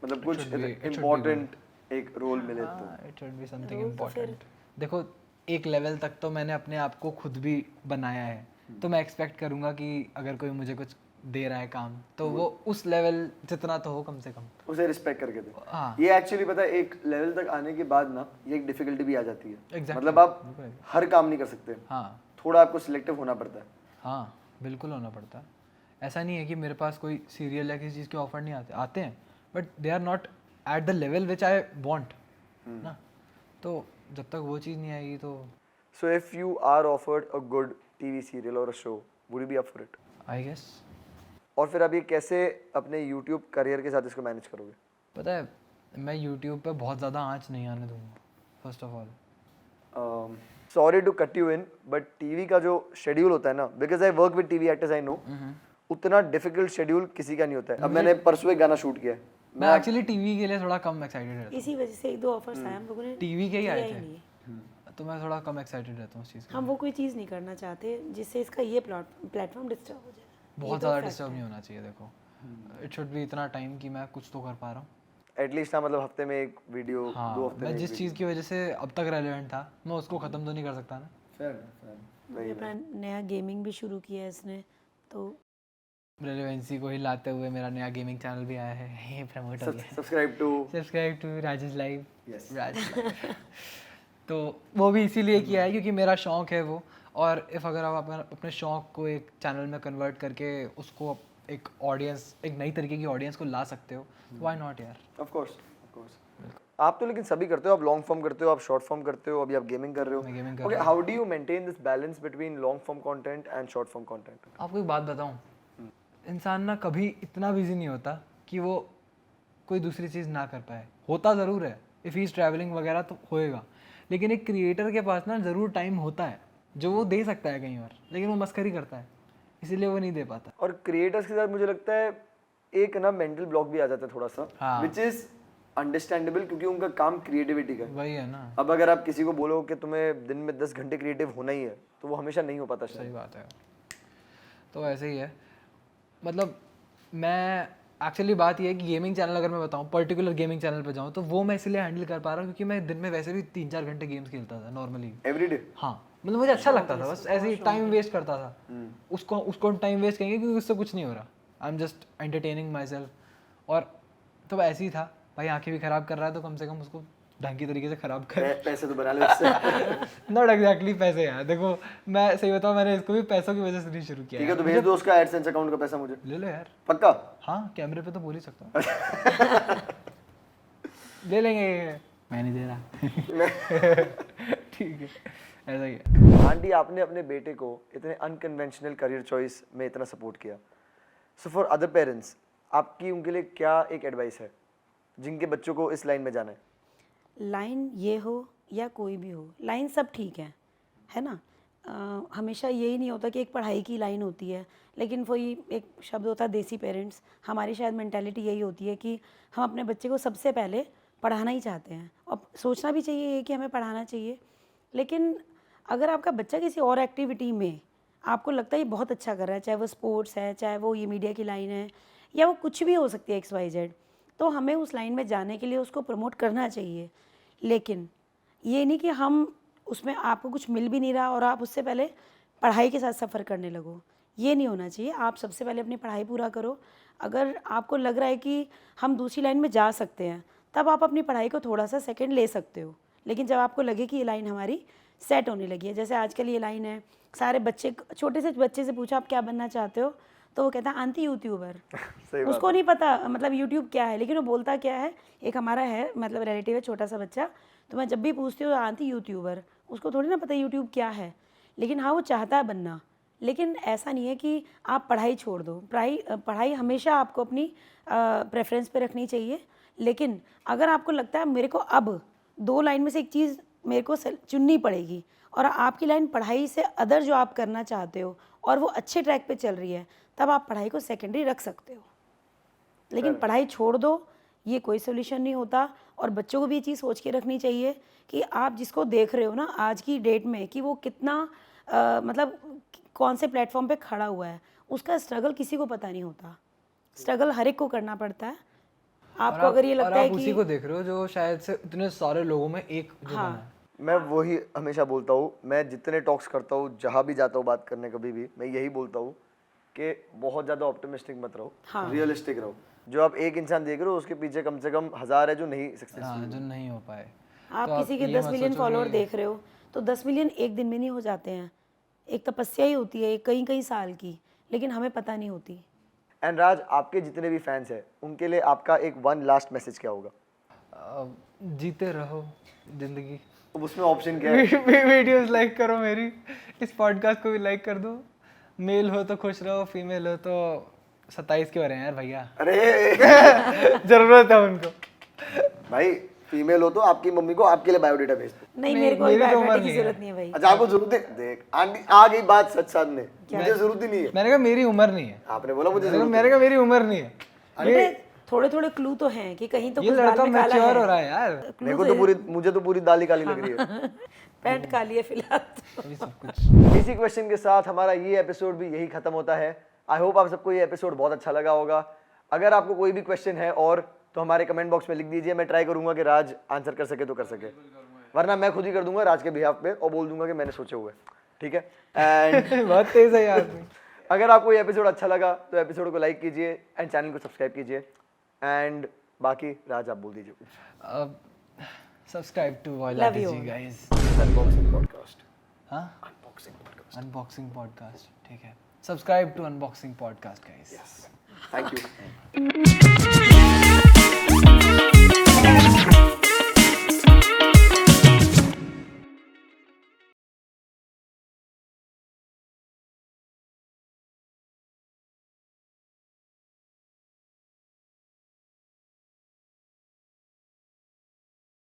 मतलब कुछ इम्पोर्टेंट एक रोल मिले तो it should be something important. देखो एक लेवल तक तो मैंने अपने आप को खुद भी बनाया है, तो मैं एक्सपेक्ट करूंगा कि अगर कोई मुझे कुछ दे रहा है काम तो वो उस लेवल जितना तो हो कम से कम उसे रिस्पेक्ट करके दे। हाँ। ये एक्चुअली पता है एक लेवल तक आने के बाद ना ये एक डिफिकल्टी भी आ जाती है। Exactly. मतलब आप हर काम नहीं कर सकते, हाँ थोड़ा आपको सिलेक्टिव होना पड़ता है। हाँ बिल्कुल होना पड़ता है। ऐसा नहीं है कि मेरे पास कोई सीरियल या किसी चीज़ के ऑफर नहीं आते हैं, but they are not at the level which I want ना। तो जब तक वो चीज़ नहीं आएगी तो so if you are offered a good TV serial और a show, would you be up for it? I guess. और फिर आप ये कैसे अपने यूट्यूब करियर के साथ इसको मैनेज करोगे? पता है मैं यूट्यूब पे बहुत ज़्यादा आँच नहीं आने दूंगा first of all. Sorry to cut you in, but TV का जो शेड्यूल होता है ना, because I work with TV actors, I know उतना डिफिकल्ट शेड्यूल किसी का नहीं होता है। अब मैंने परसों एक गाना शूट किया है, मैं एक्चुअली टीवी के लिए थोड़ा कम एक्साइटेड रहता इसी वजह से एक दो ऑफर्स आए, हम लोगों ने हूँ। टीवी के ही आए किया थे नहीं। तो मैं थोड़ा कम एक्साइटेड रहता हूँ उस चीज़ के हम वो कोई चीज़ नहीं करना चाहते जिससे इसका ये प्लेटफॉर्म डिस्टर्ब हो जाए। लिए। बहुत ज़्यादा डिस्टर्ब नहीं होना चाहिए। देखो इट शुड बी इतना टाइम कि मैं कुछ तो कर पा रहा हूँ एटलीस्ट ना, मतलब हफ्ते में एक वीडियो, हाँ। 2 हफ्ते मैं में जिस चीज़ की वजह से अब तक रेलेवेंट था मैं उसको ख़त्म तो नहीं कर सकता ना। मैंने अपना नया गेमिंग भी शुरू किया है इसने, तो रेलेवेंसी को ही लाते हुए मेरा नया गेमिंग चैनल भी आया है, ये प्रमोट हो गया। Subscribe to Rajesh live. Yes. Rajesh live. तो वो भी इसीलिए किया है क्योंकि मेरा शौक है वो, और इफ़ अगर आप अपने शौक को एक चैनल में कन्वर्ट करके उसको एक ऑडियंस, एक नई तरीके की ऑडियंस को ला सकते हो, व्हाई नॉट यार। Of course. आप तो लेकिन सभी करते हो, आप लॉन्ग फॉर्म करते हो, आप शॉर्ट फॉर्म करते हो, अभी आप गेमिंग कर रहे हो। मैं गेमिंग कर okay, how do you maintain this balance between long form content and short form content? आपको एक बात बताऊं, इंसान ना कभी इतना बिजी नहीं होता कि वो कोई दूसरी चीज़ ना कर पाए। होता ज़रूर है, इफ़ ही इज़ ट्रैवलिंग वगैरह तो होएगा, लेकिन एक क्रिएटर के पास ना ज़रूर टाइम होता है जो वो दे सकता है कहीं और, लेकिन वो मस्करी करता है इसीलिए वो नहीं दे पाता। और क्रिएटर्स के साथ मुझे लगता है एक ना मेंटल ब्लॉक भी आ जाता है थोड़ा सा, हाँ। विच इज अंडरस्टैंडेबल, क्योंकि उनका काम क्रिएटिविटी का है। वही है ना, अब अगर आप किसी को बोलो कि तुम्हें दिन में 10 घंटे क्रिएटिव होना ही है, तो वो हमेशा नहीं हो पाता शायद। सही बात है। तो ऐसे ही है, मतलब मैं एक्चुअली बात ये है कि गेमिंग चैनल अगर मैं बताऊँ, पर्टिकुलर गेमिंग चैनल पे जाऊँ तो वो मैं इसलिए हैंडल कर पा रहा हूँ क्योंकि मैं दिन में वैसे भी 3-4 घंटे गेम्स खेलता था नॉर्मली एवरीडे। हाँ, मतलब मुझे अच्छा लगता था, बस ऐसे ही टाइम वेस्ट करता था। उसको टाइम वेस्ट कहेंगे क्योंकि उससे कुछ नहीं हो रहा, I am just entertaining my self. और तो ऐसे ही था भाई, आंखें भी खराब कर रहा है तो कम से कम उसको ढंग की तरीके से खराब कर। पैसे तो बना ले इससे। नॉट एग्जैक्टली पैसे यार, देखो मैं सही बताऊँ, मैंने इसको भी पैसों की वजह से नहीं शुरू किया। ठीक है, तो भेज दो उसका एडसेंस अकाउंट का पैसा मुझे। ले लो यार। पक्का? हाँ, कैमरे पे तो बोल ही सकता हूँ। ले लेंगे, मैं नहीं दे रहा। ठीक है, ऐसा ही है। आंटी, आपने अपने बेटे को इतने अनकन्वेंशनल करियर चॉइस में इतना सपोर्ट किया, सो फॉर अदर पेरेंट्स आपकी उनके लिए क्या एक एडवाइस है जिनके बच्चों को इस लाइन में जाना है? लाइन ये हो या कोई भी हो, लाइन सब ठीक है ना। हमेशा यही नहीं होता कि एक पढ़ाई की लाइन होती है, लेकिन वही एक शब्द होता है देसी पेरेंट्स। हमारी शायद मेंटालिटी यही होती है कि हम अपने बच्चे को सबसे पहले पढ़ाना ही चाहते हैं, और सोचना भी चाहिए कि हमें पढ़ाना चाहिए। लेकिन अगर आपका बच्चा किसी और एक्टिविटी में आपको लगता है ये बहुत अच्छा कर रहा है, चाहे वो स्पोर्ट्स है, चाहे वो ये मीडिया की लाइन है, या वो कुछ भी हो सकती है XYZ, तो हमें उस लाइन में जाने के लिए उसको प्रमोट करना चाहिए। लेकिन ये नहीं कि हम उसमें आपको कुछ मिल भी नहीं रहा और आप उससे पहले पढ़ाई के साथ सफ़र करने लगो, ये नहीं होना चाहिए। आप सबसे पहले अपनी पढ़ाई पूरा करो। अगर आपको लग रहा है कि हम दूसरी लाइन में जा सकते हैं, तब आप अपनी पढ़ाई को थोड़ा सा सेकंड ले सकते हो। लेकिन जब आपको लगे कि ये लाइन हमारी सेट होने लगी है, जैसे आजकल ये लाइन है, सारे बच्चे, छोटे से बच्चे से पूछा आप क्या बनना चाहते हो, तो वो कहता है आंटी यूट्यूबर। उसको नहीं पता मतलब यूट्यूब क्या है, लेकिन वो बोलता क्या है, एक हमारा है मतलब रिलेटिव है छोटा सा बच्चा, तो मैं जब भी पूछती हूँ आंटी यूट्यूबर, उसको थोड़ी ना पता यूट्यूब क्या है, लेकिन हाँ वो चाहता है बनना। लेकिन ऐसा नहीं है कि आप पढ़ाई छोड़ दो, पढ़ाई हमेशा आपको अपनी प्रेफरेंस पे रखनी चाहिए। लेकिन अगर आपको लगता है मेरे को अब 2 लाइन में से एक चीज़ मेरे को चुननी पड़ेगी और आपकी लाइन पढ़ाई से अदर जो आप करना चाहते हो और वो अच्छे ट्रैक पे चल रही है, तब आप पढ़ाई को सेकेंडरी रख सकते हो। लेकिन पढ़ाई छोड़ दो, ये कोई सोल्यूशन नहीं होता। और बच्चों को भी ये चीज़ सोच के रखनी चाहिए कि आप जिसको देख रहे हो ना आज की डेट में कि वो कितना मतलब कौन से प्लेटफॉर्म पे खड़ा हुआ है, उसका स्ट्रगल किसी को पता नहीं होता। स्ट्रगल हर एक को करना पड़ता है। आपको अगर ये लगता है कि उसी को देख रहे हो जो शायद से इतने सारे लोगों में एक जो बना है। मैं वही हमेशा बोलता हूँ, मैं जितने टॉक्स करता हूँ, जहाँ भी जाता हूँ बात करने, कभी भी मैं यही बोलता हूँ कि बहुत ज़्यादा ऑप्टिमिस्टिक मत रहो, रियलिस्टिक रहो। जो आप एक इंसान देख रहे हो उसके पीछे कम से कम 1000 है जो नहीं सक्सेसफुल, जो नहीं हो पाए। आप किसी के 10 मिलियन फॉलोअर देख रहे हो, तो 10 मिलियन एक दिन में नहीं हो जाते हैं। एक तपस्या ही होती है कई कई साल की, लेकिन हमें पता नहीं होती। एंड राज, आपके जितने भी फैंस हैं उनके लिए आपका एक वन लास्ट मैसेज क्या होगा? जीते रहो जिंदगी। अब उसमें ऑप्शन क्या है? वीडियोस लाइक करो मेरी, इस पॉडकास्ट को भी लाइक कर दो। मेल हो तो खुश रहो, फीमेल हो तो 27 के हो रहे हैं यार भैया। अरे जरूरत है उनको। भाई फीमेल हो तो आपकी मम्मी को आपके लिए बायोडेटा भेज दो। नहीं, मेरे को बायोडाटा की जरूरत नहीं है भाई। अच्छा आपको जरूरत है? देख आंटी आ गई बात सच सामने, मुझे जरूरत ही नहीं है। मैंने कहा मेरी उम्र नहीं है। आपने बोला मुझे मैंने कहा मेरी उम्र नहीं है। अरे थोड़े थोड़े क्लू तो हैं कि कहीं तो ये कुछ बाल लड़का में काला मैच्योर है। हो रहा है यार। मेरे को तो मुझे तो पूरी दाल ही काली लग रही है। पैंट काली है फिलहाल तो। अभी सब कुछ। इसी क्वेश्चन के साथ हमारा ये एपिसोड भी यही खत्म होता है। आई होप आप सबको ये एपिसोड बहुत अच्छा लगा होगा। अगर आपको कोई भी क्वेश्चन है और तो हमारे कमेंट बॉक्स में लिख दीजिए, मैं ट्राई करूंगा कि राज आंसर कर सके तो कर सके, वरना मैं खुद ही कर दूंगा राज के बिहाफ पे और बोल दूंगा कि मैंने सोचे हुए। ठीक है? एंड बहुत तेज है यार। अगर आपको ये एपिसोड अच्छा लगा तो एपिसोड को लाइक कीजिए एंड चैनल को सब्सक्राइब कीजिए। एंड बाकी राज आप बोल दीजिए कुछ। Subscribe to Love you. Guys. Unboxing podcast. हाँ, अनबॉक्सिंग पॉडकास्ट। Unboxing podcast. ठीक है, subscribe to unboxing podcast guys. Thank you.